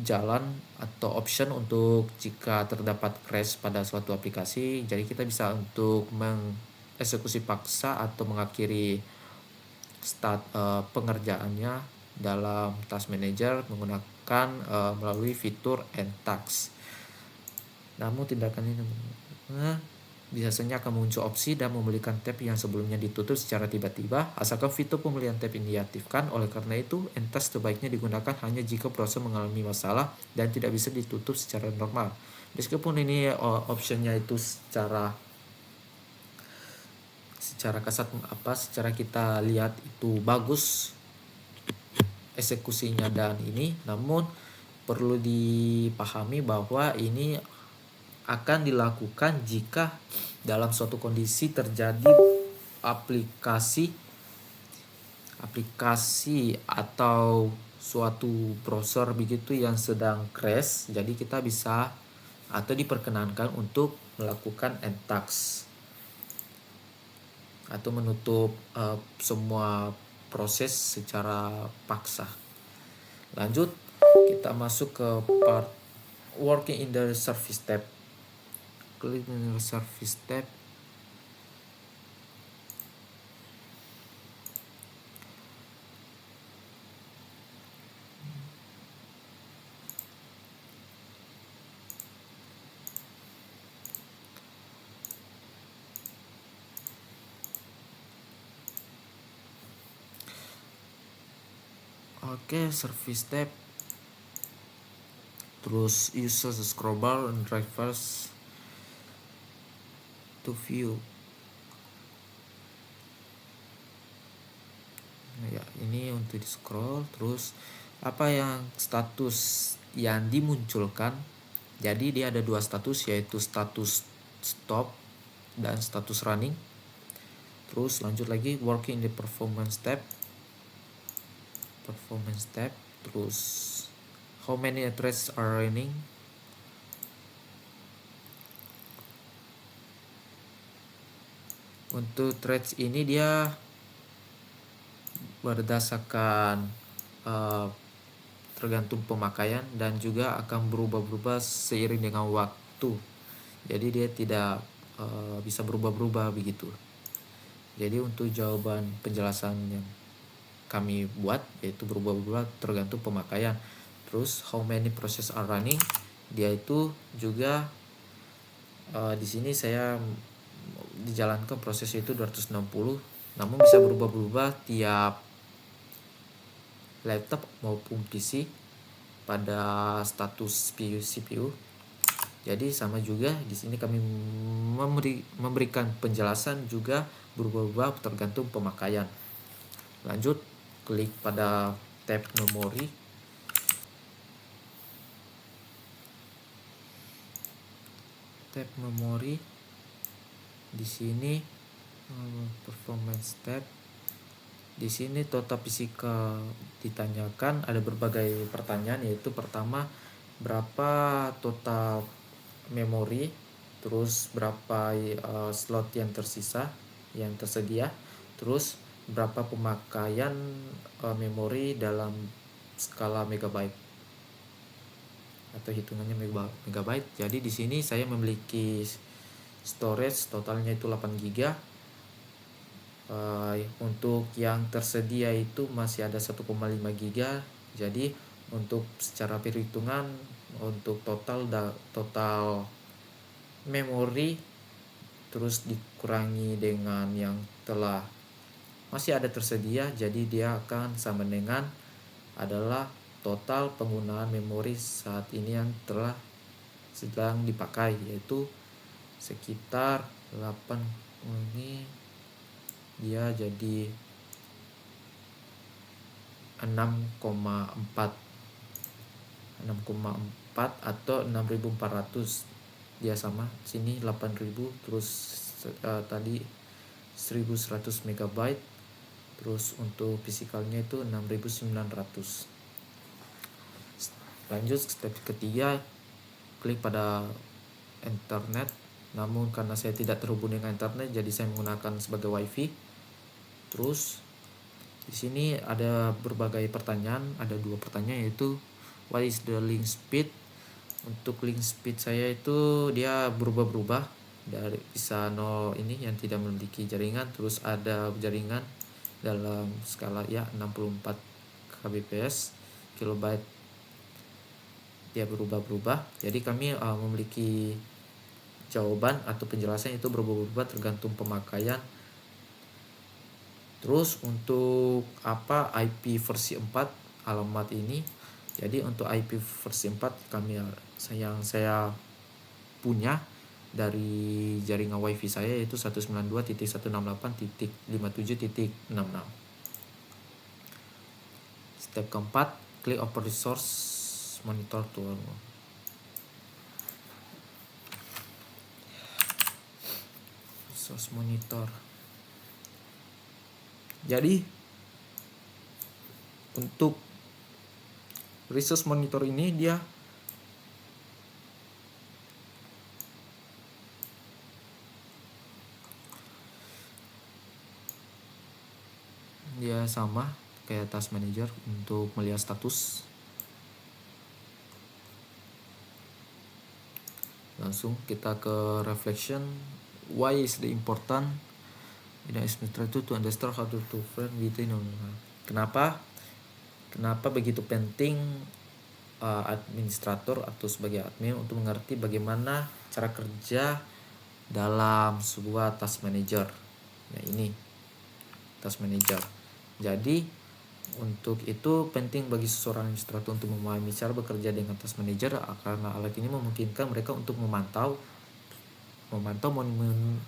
jalan atau option untuk jika terdapat crash pada suatu aplikasi. Jadi kita bisa untuk mengeksekusi paksa atau mengakhiri pengerjaannya dalam Task Manager menggunakan melalui fitur End Task. Namun tindakan ini biasanya akan muncul opsi dan memulihkan tab yang sebelumnya ditutup secara tiba-tiba, asalkan fitur pemulihan tab ini diaktifkan. Oleh karena itu, End Task sebaiknya digunakan hanya jika browser mengalami masalah dan tidak bisa ditutup secara normal. Meskipun ini optionnya itu secara kasat secara kita lihat itu bagus eksekusinya dan ini, namun perlu dipahami bahwa ini akan dilakukan jika dalam suatu kondisi terjadi aplikasi atau suatu browser begitu yang sedang crash. Jadi kita bisa atau diperkenankan untuk melakukan End Task atau menutup semua proses secara paksa. Lanjut, kita masuk ke part working in the service tab. Klik in the service tab. Oke, service tab. Terus use the scroll bar and reverse to view. Ya, ini untuk di scroll. Terus apa yang status yang dimunculkan? Jadi dia ada dua status, yaitu status stop dan status running. Terus lanjut lagi working in the performance tab. Terus how many threads are running. Untuk threads ini dia berdasarkan tergantung pemakaian dan juga akan berubah-ubah seiring dengan waktu. Jadi dia tidak bisa berubah-ubah begitu. Jadi untuk jawaban penjelasan yang kami buat yaitu berubah-ubah tergantung pemakaian. Terus how many process are running, dia itu juga di sini saya dijalankan proses itu 260, namun bisa berubah-ubah tiap laptop maupun PC pada status CPU. Jadi sama juga di sini kami memberikan penjelasan juga berubah-ubah tergantung pemakaian. Lanjut, klik pada tab memori. Tab memori di sini performance tab. Di sini total fisika ditanyakan, ada berbagai pertanyaan, yaitu pertama berapa total memori, terus berapa slot yang tersisa yang tersedia, terus berapa pemakaian memori dalam skala megabyte atau hitungannya megabyte. Jadi di sini saya memiliki storage totalnya itu 8 GB. Untuk yang tersedia itu masih ada 1,5 GB. Jadi untuk secara perhitungan untuk total memori terus dikurangi dengan yang telah masih ada tersedia, jadi dia akan sama dengan adalah total penggunaan memori saat ini yang telah sedang dipakai, yaitu sekitar 8 ini dia jadi 6,4 atau 6400. Dia sama sini 8000, terus tadi 1100 MB. Terus untuk fisikalnya itu 6900. Lanjut step ketiga, klik pada internet. Namun karena saya tidak terhubung dengan internet, jadi saya menggunakan sebagai wifi. Terus di sini ada berbagai pertanyaan, ada 2 pertanyaan, yaitu what is the link speed. Untuk link speed saya itu dia berubah-berubah dari bisa 0 ini yang tidak memiliki jaringan, terus ada jaringan dalam skala ya 64 kbps kilobyte, dia berubah-berubah. Jadi kami memiliki jawaban atau penjelasan itu berubah-ubah tergantung pemakaian. Terus untuk apa IP versi 4 alamat ini, jadi untuk IP versi 4 yang saya punya dari jaringan wifi saya yaitu 192.168.57.66. Step keempat, klik open resource monitor tool. Resource monitor. Jadi untuk resource monitor ini dia sama kayak task manager untuk melihat status. Langsung kita ke reflection. Why is the important in administrator to understand how to frame within. Kenapa begitu penting administrator atau sebagai admin untuk mengerti bagaimana cara kerja dalam sebuah task manager. Ya, ini task manager. Jadi untuk itu penting bagi seseorang administrator untuk memahami cara bekerja dengan task manager, karena alat ini memungkinkan mereka untuk memantau,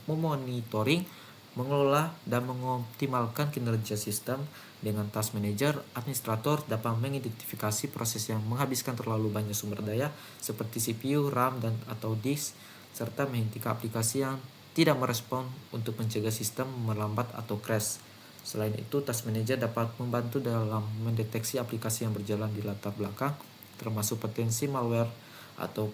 memonitoring, mengelola, dan mengoptimalkan kinerja sistem. Dengan task manager, administrator dapat mengidentifikasi proses yang menghabiskan terlalu banyak sumber daya seperti CPU, RAM, dan atau disk, serta menghentikan aplikasi yang tidak merespon untuk mencegah sistem melambat atau crash. Selain itu, task manager dapat membantu dalam mendeteksi aplikasi yang berjalan di latar belakang, termasuk potensi malware atau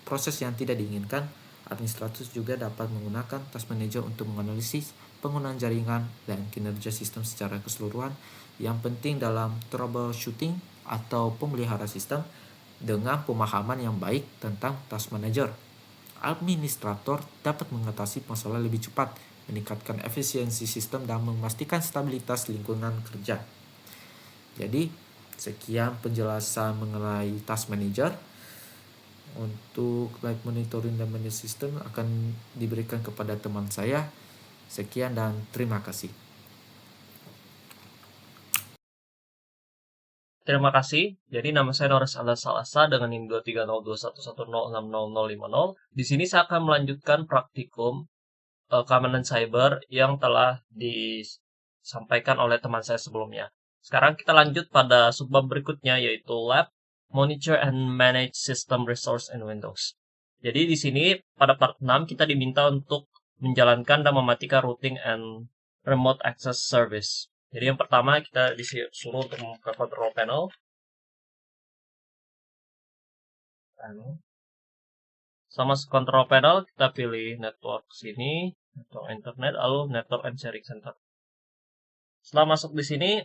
proses yang tidak diinginkan. Administrator juga dapat menggunakan task manager untuk menganalisis penggunaan jaringan dan kinerja sistem secara keseluruhan. Yang penting dalam troubleshooting atau pemelihara sistem, dengan pemahaman yang baik tentang task manager, administrator dapat mengatasi masalah lebih cepat, meningkatkan efisiensi sistem, dan memastikan stabilitas lingkungan kerja. Jadi sekian penjelasan mengenai task manager. Untuk live monitoring dan manage system akan diberikan kepada teman saya. Sekian dan terima kasih. Terima kasih. Jadi nama saya Norris Salasa dengan NIM 23021106050. Di sini saya akan melanjutkan praktikum keamanan cyber yang telah disampaikan oleh teman saya sebelumnya. Sekarang kita lanjut pada subbab berikutnya, yaitu Lab Monitor and Manage System Resource in Windows. Jadi di sini pada part 6 kita diminta untuk menjalankan dan mematikan routing and remote access service. Jadi yang pertama kita disuruh untuk membuka control panel. Sama control panel kita pilih network sini, network internet, lalu network and sharing center. Setelah masuk di sini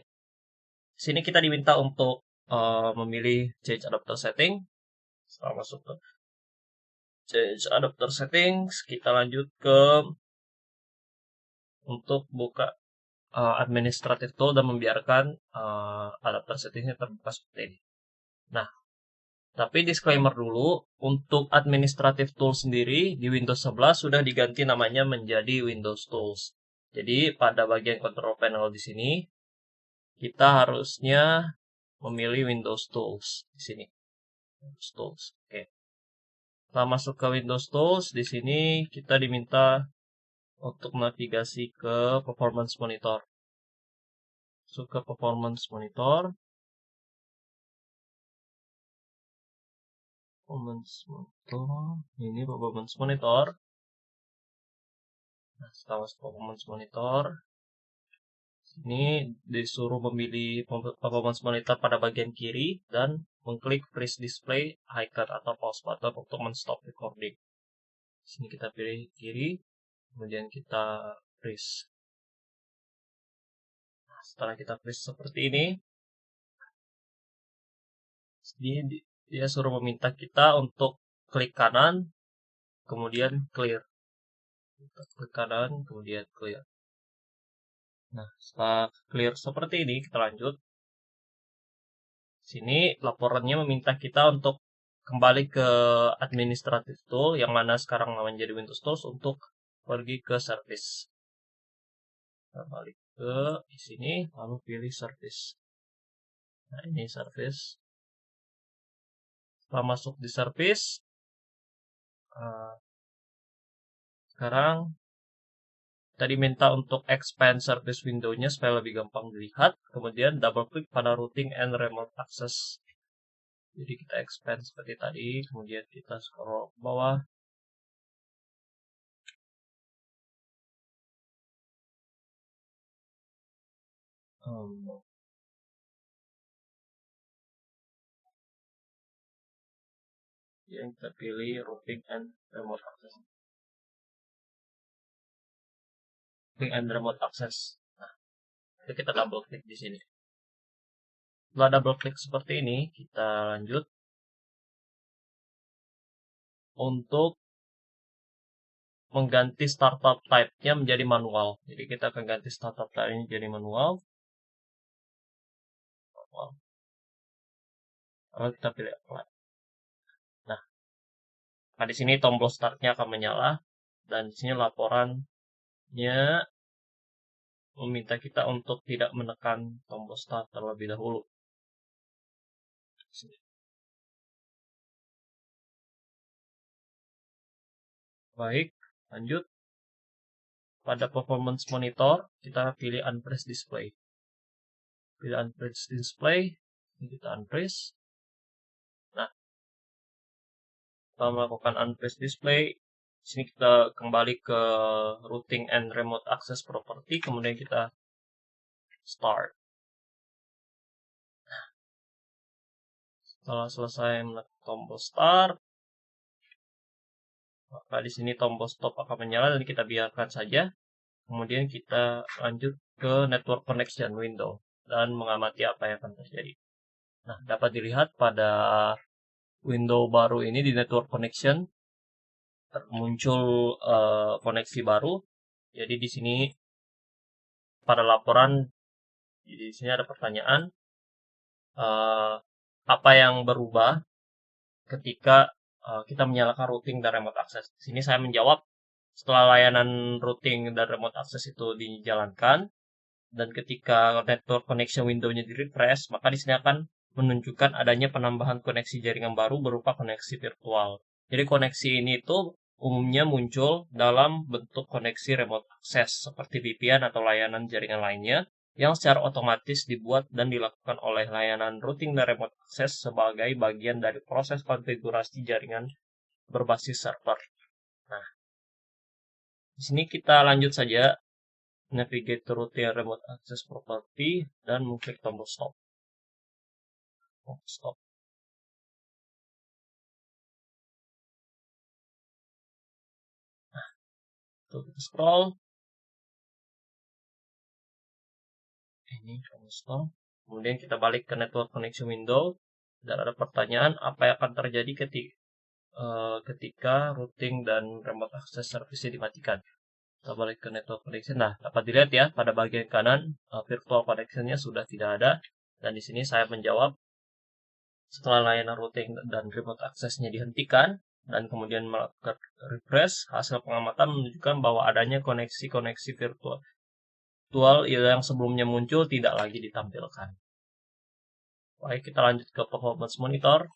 kita diminta untuk memilih change adapter setting. Setelah masuk ke change adapter settings, kita lanjut ke untuk buka administrative tool dan membiarkan adapter settingnya terbuka seperti ini. Nah, tapi disclaimer dulu, untuk administrative tool sendiri di Windows 11 sudah diganti namanya menjadi Windows Tools. Jadi pada bagian control panel di sini kita harusnya memilih Windows Tools di sini. Windows Tools. Oke. Setelah masuk ke Windows Tools, di sini kita diminta untuk navigasi ke Performance Monitor. Masuk ke Performance Monitor. Ini Performance Monitor. Nah, setelah masuk Performance Monitor, ini disuruh memilih Performance Monitor pada bagian kiri dan mengklik Freeze Display icon atau pause button untuk men-stop recording. Di sini kita pilih kiri, kemudian kita freeze. Nah, setelah kita freeze seperti ini, dia suruh meminta kita untuk klik kanan, kemudian clear. Kita klik kanan, kemudian clear. Nah, setelah clear seperti ini, kita lanjut. Sini laporannya meminta kita untuk kembali ke administrative tool, yang mana sekarang namanya jadi Windows Tools, untuk pergi ke service. Kita balik ke di sini, lalu pilih service. Nah, ini service. Setelah masuk di service, sekarang kita diminta untuk expand service window-nya supaya lebih gampang dilihat. Kemudian double klik pada routing and remote access. Jadi kita expand seperti tadi, kemudian kita scroll ke bawah. Yang kita pilih routing and remote access. Routing and remote access. Nah, itu kita double klik di sini. Setelah double klik seperti ini, kita lanjut untuk mengganti startup type-nya menjadi manual. Jadi kita akan ganti startup type-nya jadi manual. Lalu kita pilih apply. Nah, di sini tombol start-nya akan menyala, dan di sini laporannya meminta kita untuk tidak menekan tombol start terlebih dahulu. Baik, lanjut. Pada performance monitor, kita pilih unpress display. Pilih unpress display, ini kita unpress. Nah, setelah melakukan unpress display, di sini kita kembali ke routing and remote access property, kemudian kita start. Setelah selesai menekan tombol start, maka di sini tombol stop akan menyala dan kita biarkan saja. Kemudian kita lanjut ke network connection window dan mengamati apa yang akan terjadi. Nah, dapat dilihat pada window baru ini di network connection muncul koneksi baru. Jadi di sini pada laporan, di sini ada pertanyaan apa yang berubah ketika kita menyalakan routing dan remote access. Di sini saya menjawab, setelah layanan routing dan remote access itu dijalankan dan ketika network connection window-nya di-refresh, maka di sini akan menunjukkan adanya penambahan koneksi jaringan baru berupa koneksi virtual. Jadi koneksi ini itu umumnya muncul dalam bentuk koneksi remote access seperti VPN atau layanan jaringan lainnya yang secara otomatis dibuat dan dilakukan oleh layanan routing dan remote access sebagai bagian dari proses konfigurasi jaringan berbasis server. Nah, di sini kita lanjut saja navigate to routing and remote access property dan mengklik tombol stop. Stop. Nah, itu kita scroll. Ini tombol stop. Kemudian kita balik ke network connection window dan ada pertanyaan apa yang akan terjadi ketika routing dan remote access service dimatikan. Kita balik ke network connection. Nah, dapat dilihat ya pada bagian kanan virtual connection-nya sudah tidak ada, dan di sini saya menjawab setelah layanan routing dan remote access-nya dihentikan dan kemudian melakukan refresh, hasil pengamatan menunjukkan bahwa adanya koneksi-koneksi virtual yang sebelumnya muncul tidak lagi ditampilkan. Baik, kita lanjut ke performance monitor.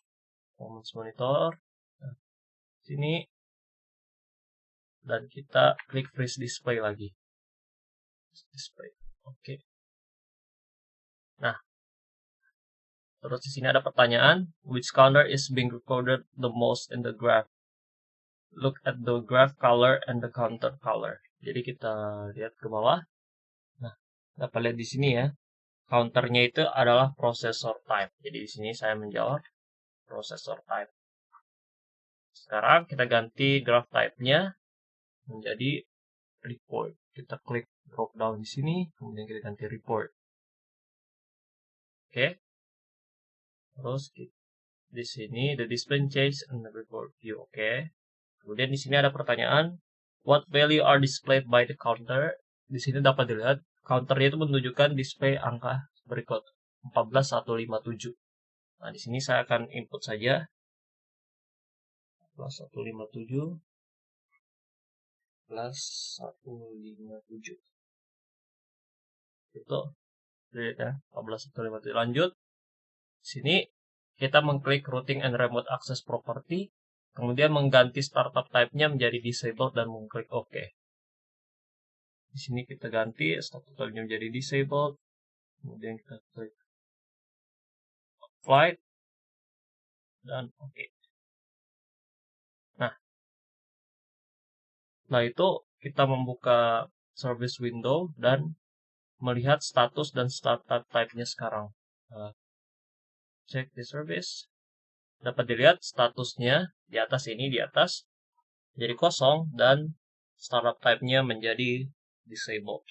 Performance monitor. Nah, sini dan kita klik freeze display lagi. Display. Oke. Nah, terus di sini ada pertanyaan, which color is being recorded the most in the graph? Look at the graph color and the counter color. Jadi kita lihat ke bawah. Nah, dapat lihat di sini ya. Counternya itu adalah processor type. Jadi di sini saya menjawab processor type. Sekarang kita ganti graph type-nya menjadi report. Kita klik drop down di sini, kemudian kita ganti report. Oke. Terus Di sini the display change and the report view. Oke. Kemudian di sini ada pertanyaan, what value are displayed by the counter? Di sini dapat dilihat counternya itu menunjukkan display angka berikut 14157. Nah, di sini saya akan input saja 14157 plus 157. Itu lihat ya, 14157. Lanjut. Sini kita mengklik routing and remote access property, kemudian mengganti startup type-nya menjadi disabled dan mengklik OK. Di sini kita ganti startup type-nya menjadi disabled, kemudian kita klik flight dan OK. Nah, setelah itu kita membuka service window dan melihat status dan startup type-nya sekarang. Check the service. Dapat dilihat statusnya di atas ini, di atas jadi kosong dan startup type-nya menjadi disabled.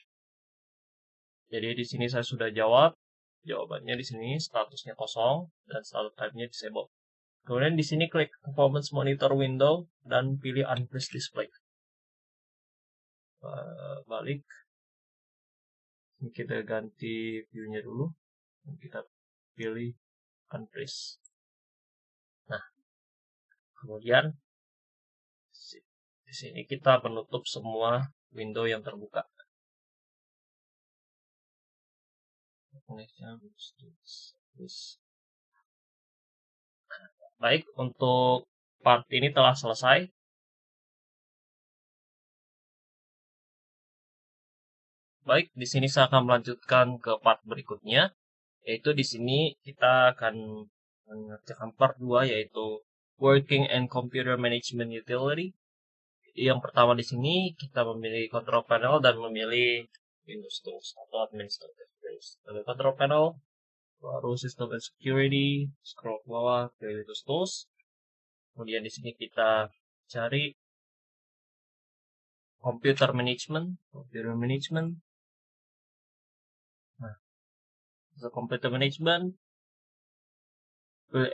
Jadi di sini saya sudah jawab. Jawabannya di sini statusnya kosong dan startup type-nya disabled. Kemudian di sini klik performance monitor window dan pilih unfreeze display. Balik. Ini kita ganti view-nya dulu. Dan kita pilih unfreeze. Nah, kemudian di sini kita menutup semua window yang terbuka. Baik, untuk part ini telah selesai. Baik, di sini saya akan melanjutkan ke part berikutnya, yaitu di sini kita akan mengerjakan part 2, yaitu Working and Computer Management Utility. Yang pertama di sini kita memilih control panel dan memilih Windows Tools atau Administrative Tools. Pilih control panel, baru System and Security, scroll ke bawah, pilih Windows Tools. Kemudian di sini kita cari Computer Management. Nah, untuk Computer Management, pilih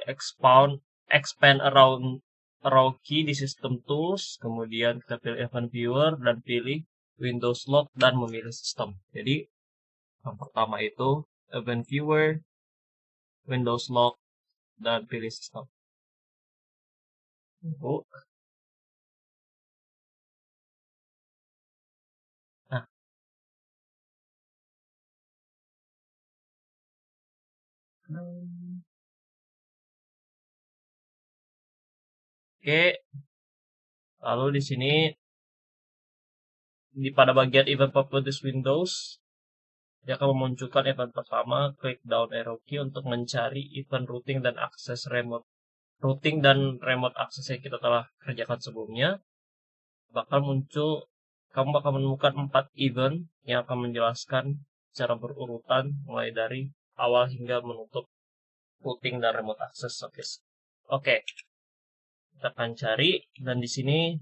expand around arrow key di System Tools, kemudian kita pilih Event Viewer dan pilih Windows Log dan memilih System. Jadi yang pertama itu Event Viewer, Windows Log dan pilih System. Nah, oke. Lalu di sini pada bagian event properties Windows, dia akan memunculkan event pertama, klik down arrow key untuk mencari event routing dan akses remote. Routing dan remote access yang kita telah kerjakan sebelumnya, kamu bakal menemukan 4 event yang akan menjelaskan secara berurutan mulai dari awal hingga menutup routing dan remote access service. Oke. Kita akan cari, dan di sini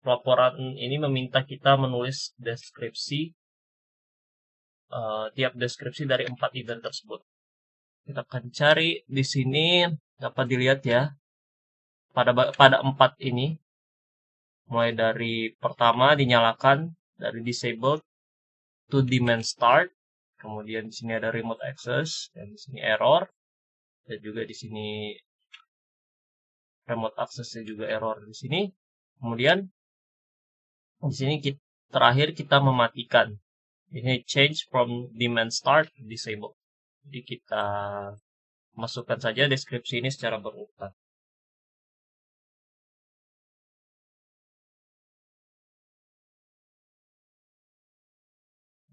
laporan ini meminta kita menulis deskripsi tiap deskripsi dari 4 event tersebut. Kita akan cari di sini, dapat dilihat ya, pada 4 ini, mulai dari pertama dinyalakan dari disabled to demand start, kemudian di sini ada remote access, dan di sini error, dan juga di sini remote access-nya juga error di sini. Kemudian di sini terakhir kita mematikan. Ini change from demand start to disable. Jadi kita masukkan saja deskripsi ini secara berurutan.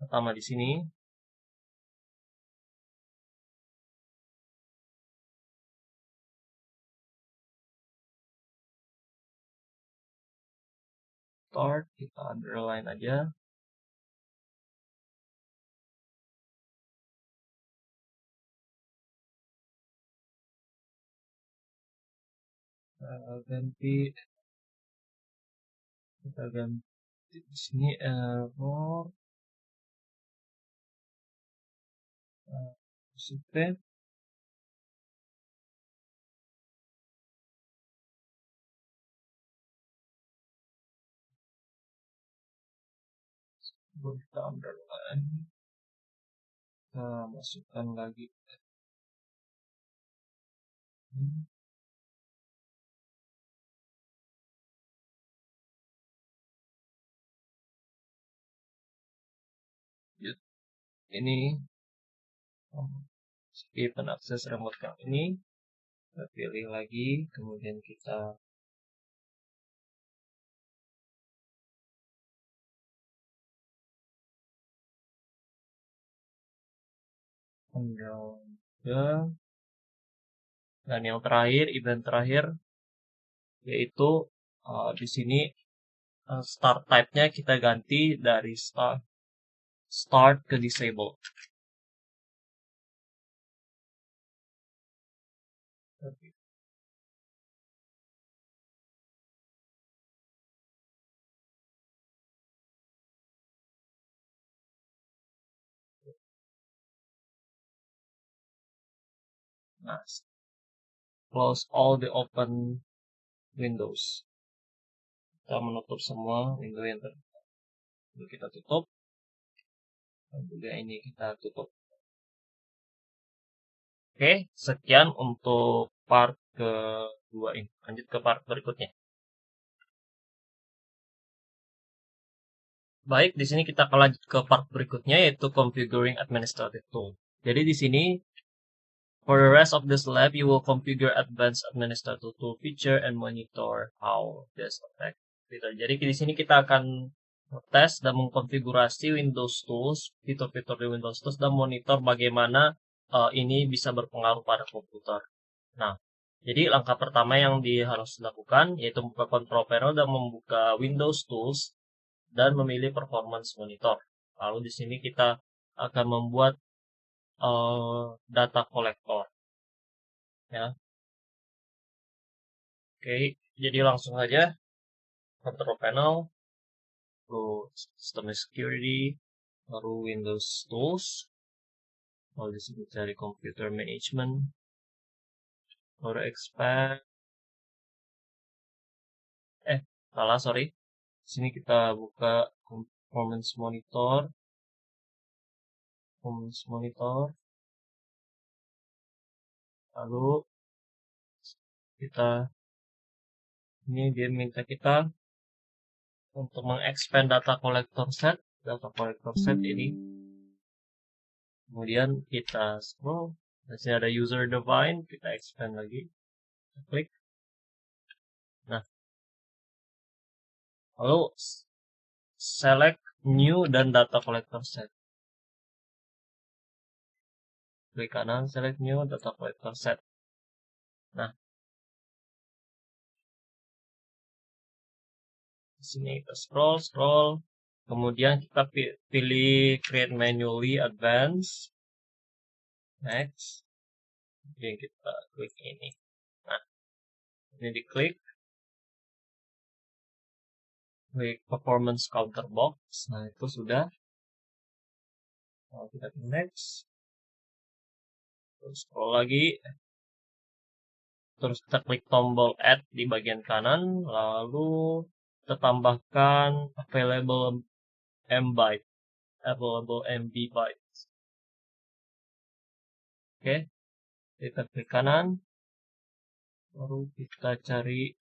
Pertama di sini. Start, kita underline aja. Kita ganti di sini error kita underline, kita masukkan lagi. Ini skip and access remote cam ini, kita pilih lagi, kemudian kita underline ke, dan yang terakhir, event terakhir, yaitu di sini start type-nya kita ganti dari start ke disable. Nah, close all the open windows. Kita menutup semua window yang terbuka. Lalu kita tutup. Dan juga ini kita tutup. Oke, sekian untuk part kedua ini. Lanjut ke part berikutnya. Baik, di sini kita akan lanjut ke part berikutnya, yaitu configuring administrative tool. Jadi di sini, for the rest of this lab, you will configure advanced administrative tool feature and monitor how this affects. Jadi di sini kita akan tes dan mengkonfigurasi Windows Tools, fitur-fitur di Windows Tools, dan monitor bagaimana ini bisa berpengaruh pada komputer. Nah, jadi langkah pertama yang harus dilakukan yaitu membuka control panel dan membuka Windows Tools dan memilih performance monitor. Lalu di sini kita akan membuat data collector. Ya. Oke, jadi langsung saja control panel, lalu system security, baru Windows Tools. Lalu di sini cari computer management, baru expand. Sorry. Di sini kita buka performance monitor. Lalu dia minta kita untuk mengexpand data collector set ini. Kemudian kita scroll, di sini ada user define, kita expand lagi, kita klik. Nah, lalu select new dan data collector set. Klik kanan, select new data collector set. Nah, di sini kita scroll, kemudian kita pilih create manually advance, next, kemudian kita klik ini. Nah, ini diklik, klik performance counter box. Nah, itu sudah. Lalu kita klik next, terus scroll lagi, terus kita klik tombol add di bagian kanan, lalu kita tambahkan available MB bytes. Oke, kita klik kanan, baru kita cari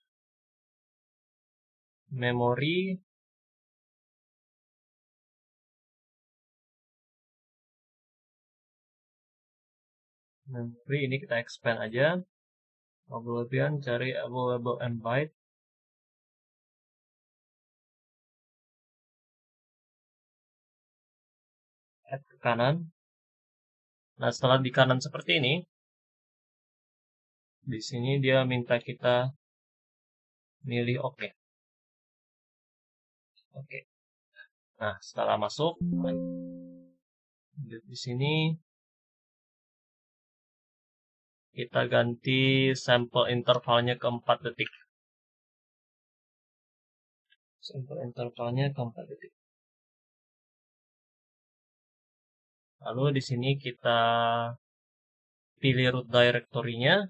memori. Memori ini kita expand aja. Kemudian cari available byte. Add ke kanan. Nah, setelah di kanan seperti ini, di sini dia minta kita milih oke. Nah, setelah masuk, di sini kita ganti sampel intervalnya ke 4 detik. Lalu di sini kita pilih root directory-nya.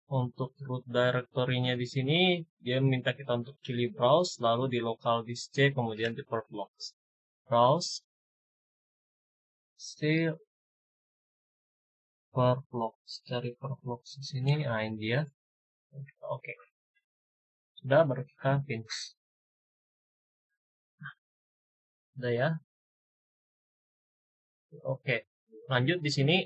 Untuk root directory-nya di sini dia minta kita untuk pilih browse, lalu di local disk C, kemudian di perf logs. browse, still per blocks, cari per blocks di sini, nah ini dia. Oke, sudah, baru kita finish. Udah ya. Oke, lanjut di sini.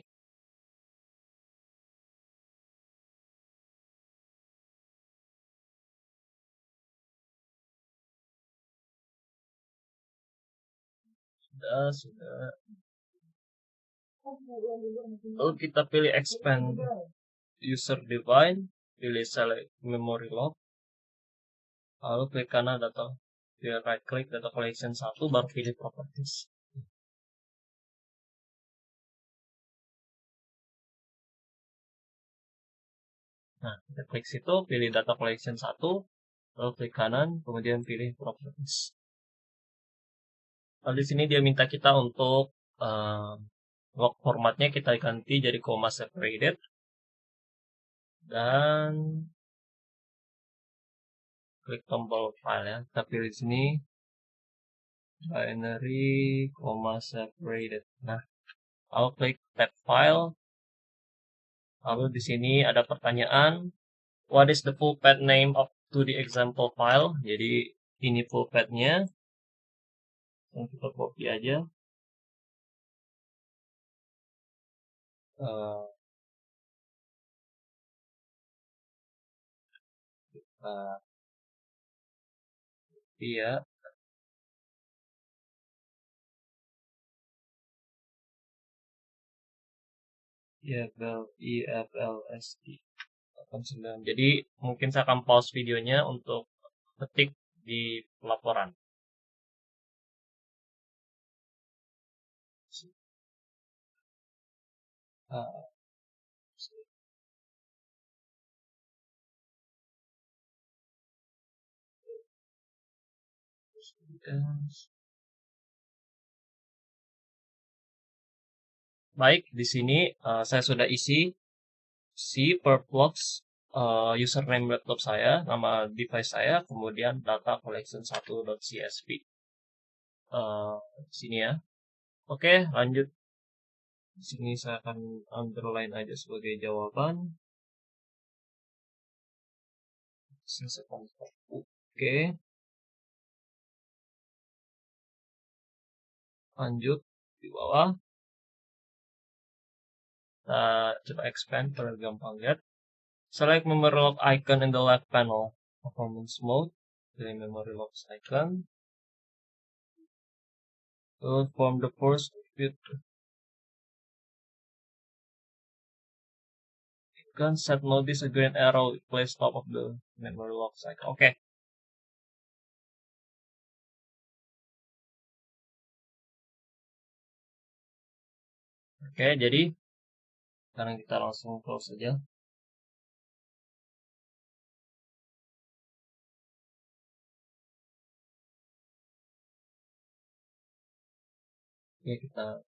Sudah. Lalu kita pilih expand user define, pilih select memory lock, lalu klik kanan data, pilih right click data collection 1, baru pilih properties. Nah, kita klik situ, pilih data collection 1, lalu klik kanan, kemudian pilih properties. Lalu di sini dia minta kita untuk log formatnya kita ganti jadi comma separated, dan klik tombol file ya. Kita pilih di sini binary comma separated. Nah, lalu klik tab file. Lalu di sini ada pertanyaan, what is the full path name of to the example file? Jadi ini full path-nya. Yang kita copy aja. Iya. EFLSD 89. Jadi mungkin saya akan pause videonya untuk ketik di pelaporan. Baik, di sini saya sudah isi per blocks username laptop saya, nama device saya, kemudian data collection 1.csv. Sini ya. Oke, lanjut. Di sini saya akan underline aja sebagai jawaban. Oke. Lanjut di bawah. Kita coba expand biar gampang lihat. Select memory lock icon in the left panel. Performance mode. Pilih memory lock icon. To form the first bit. Icon set notice a green arrow place top of the memory lock icon. Oke. Oke, jadi sekarang kita langsung close saja. Oke, kita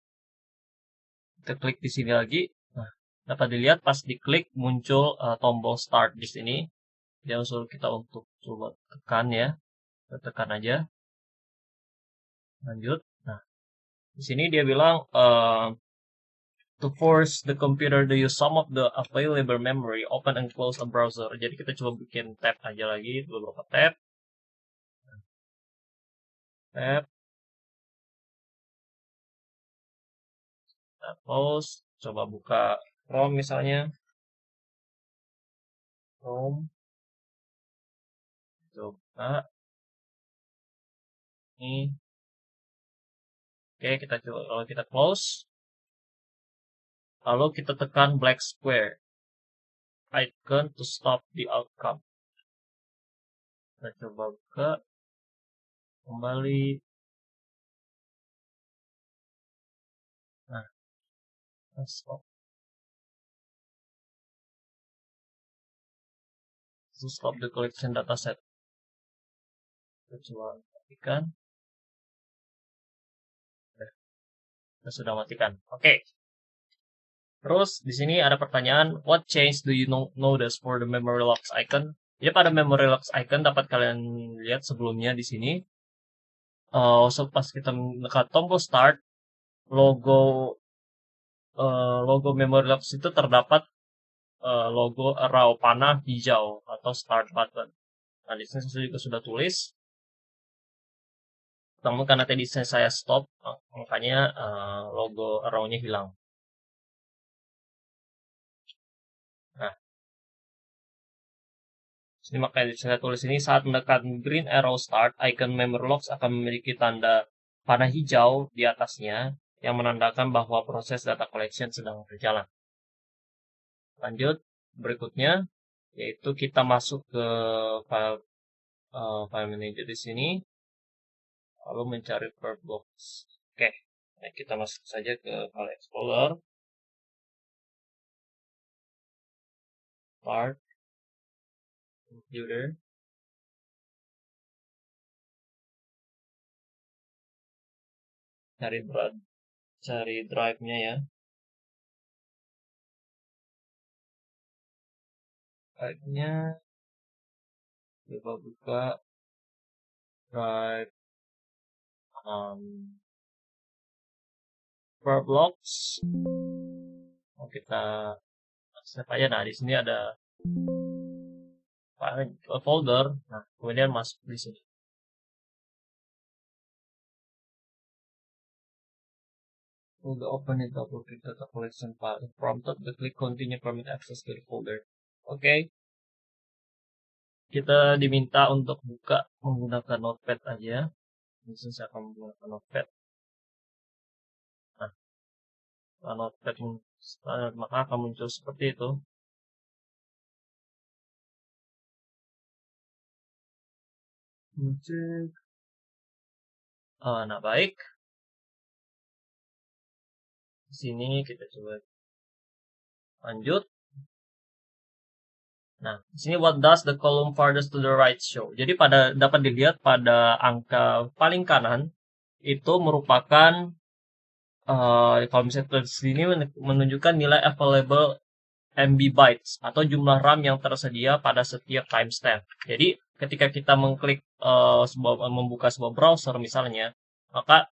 klik di sini lagi. Nah, dapat dilihat pas diklik muncul tombol start di sini. Dia suruh kita untuk coba tekan ya. Kita tekan aja. Lanjut. Nah, di sini dia bilang to force the computer to use some of the available memory, open and close a browser. Jadi kita coba bikin tab aja lagi, beberapa tab. Tab. Kita close. Coba buka Chrome misalnya. Chrome. Coba. Ini. Oke, kita coba. Kalau kita close. Lalu kita tekan black square icon to stop the outcome. Kita coba buka. Kembali. Nah. Stop. To stop the collection dataset. Kita coba matikan. Kita sudah matikan. Oke. Terus di sini ada pertanyaan, what change do you notice for the memory locks icon? Jadi pada memory locks icon dapat kalian lihat sebelumnya di sini pas kita menekan tombol start, logo memory logs itu terdapat logo arrow panah hijau atau start button. Nah, di sini saya juga sudah tulis. Namun karena tadi saya stop, makanya logo arrow-nya hilang. Nah, ini makanya saya tulis ini, saat menekan green arrow start, icon memory logs akan memiliki tanda panah hijau di atasnya yang menandakan bahwa proses data collection sedang berjalan. Lanjut, berikutnya yaitu kita masuk ke file manager di sini, lalu mencari Verbbox. Oke, nah kita masuk saja ke file explorer, part, computer, cari drive-nya ya. Drive-nya coba buka drive Verbbox. Kita save aja. Nah, di sini ada folder. Nah, kemudian masuk di sini. Folder open it, double click data collection file. If prompted, click continue permit access to the folder. Oke. Kita diminta untuk buka menggunakan notepad aja. Misalnya saya akan menggunakan notepad. Nah, notepad maka akan muncul seperti itu. Nah, baik. Di sini kita coba lanjut. Nah, di sini what does the column farthest to the right show? Jadi dapat dilihat pada angka paling kanan itu merupakan kalau misalnya di sini menunjukkan nilai available MB bytes atau jumlah RAM yang tersedia pada setiap timestamp. Jadi ketika kita mengklik membuka sebuah browser misalnya, maka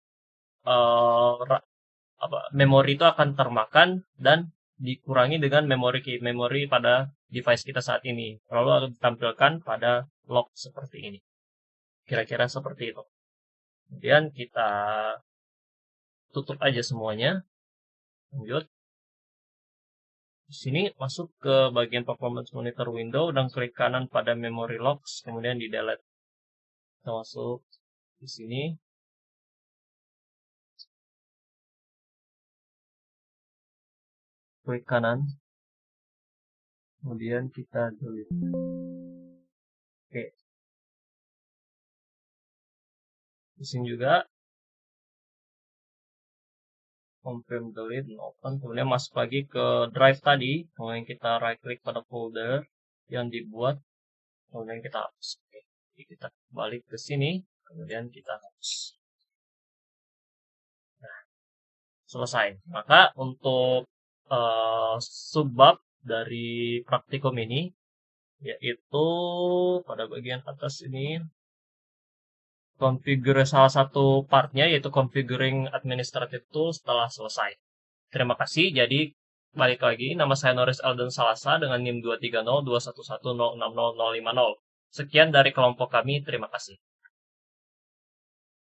memori itu akan termakan dan dikurangi dengan memori pada device kita saat ini. Lalu akan ditampilkan pada log seperti ini. Kira-kira seperti itu. Kemudian kita tutup aja semuanya. Lanjut. Di sini masuk ke bagian performance monitor window dan klik kanan pada memory logs, kemudian di delete. Kita masuk di sini. Klik kanan. Kemudian kita delete. Oke. Di sini juga confirm delete, open, kemudian masuk lagi ke drive tadi, kemudian kita right click pada folder yang dibuat, kemudian kita hapus. Oke. Jadi kita balik ke sini, kemudian kita hapus. Nah, selesai. Maka untuk subbab dari praktikum ini yaitu pada bagian atas ini salah satu partnya yaitu configuring administrative tools telah selesai. Terima kasih. Jadi balik lagi, nama saya Norris Eldon Salasa dengan NIM 23021106050. Sekian dari kelompok kami, terima kasih.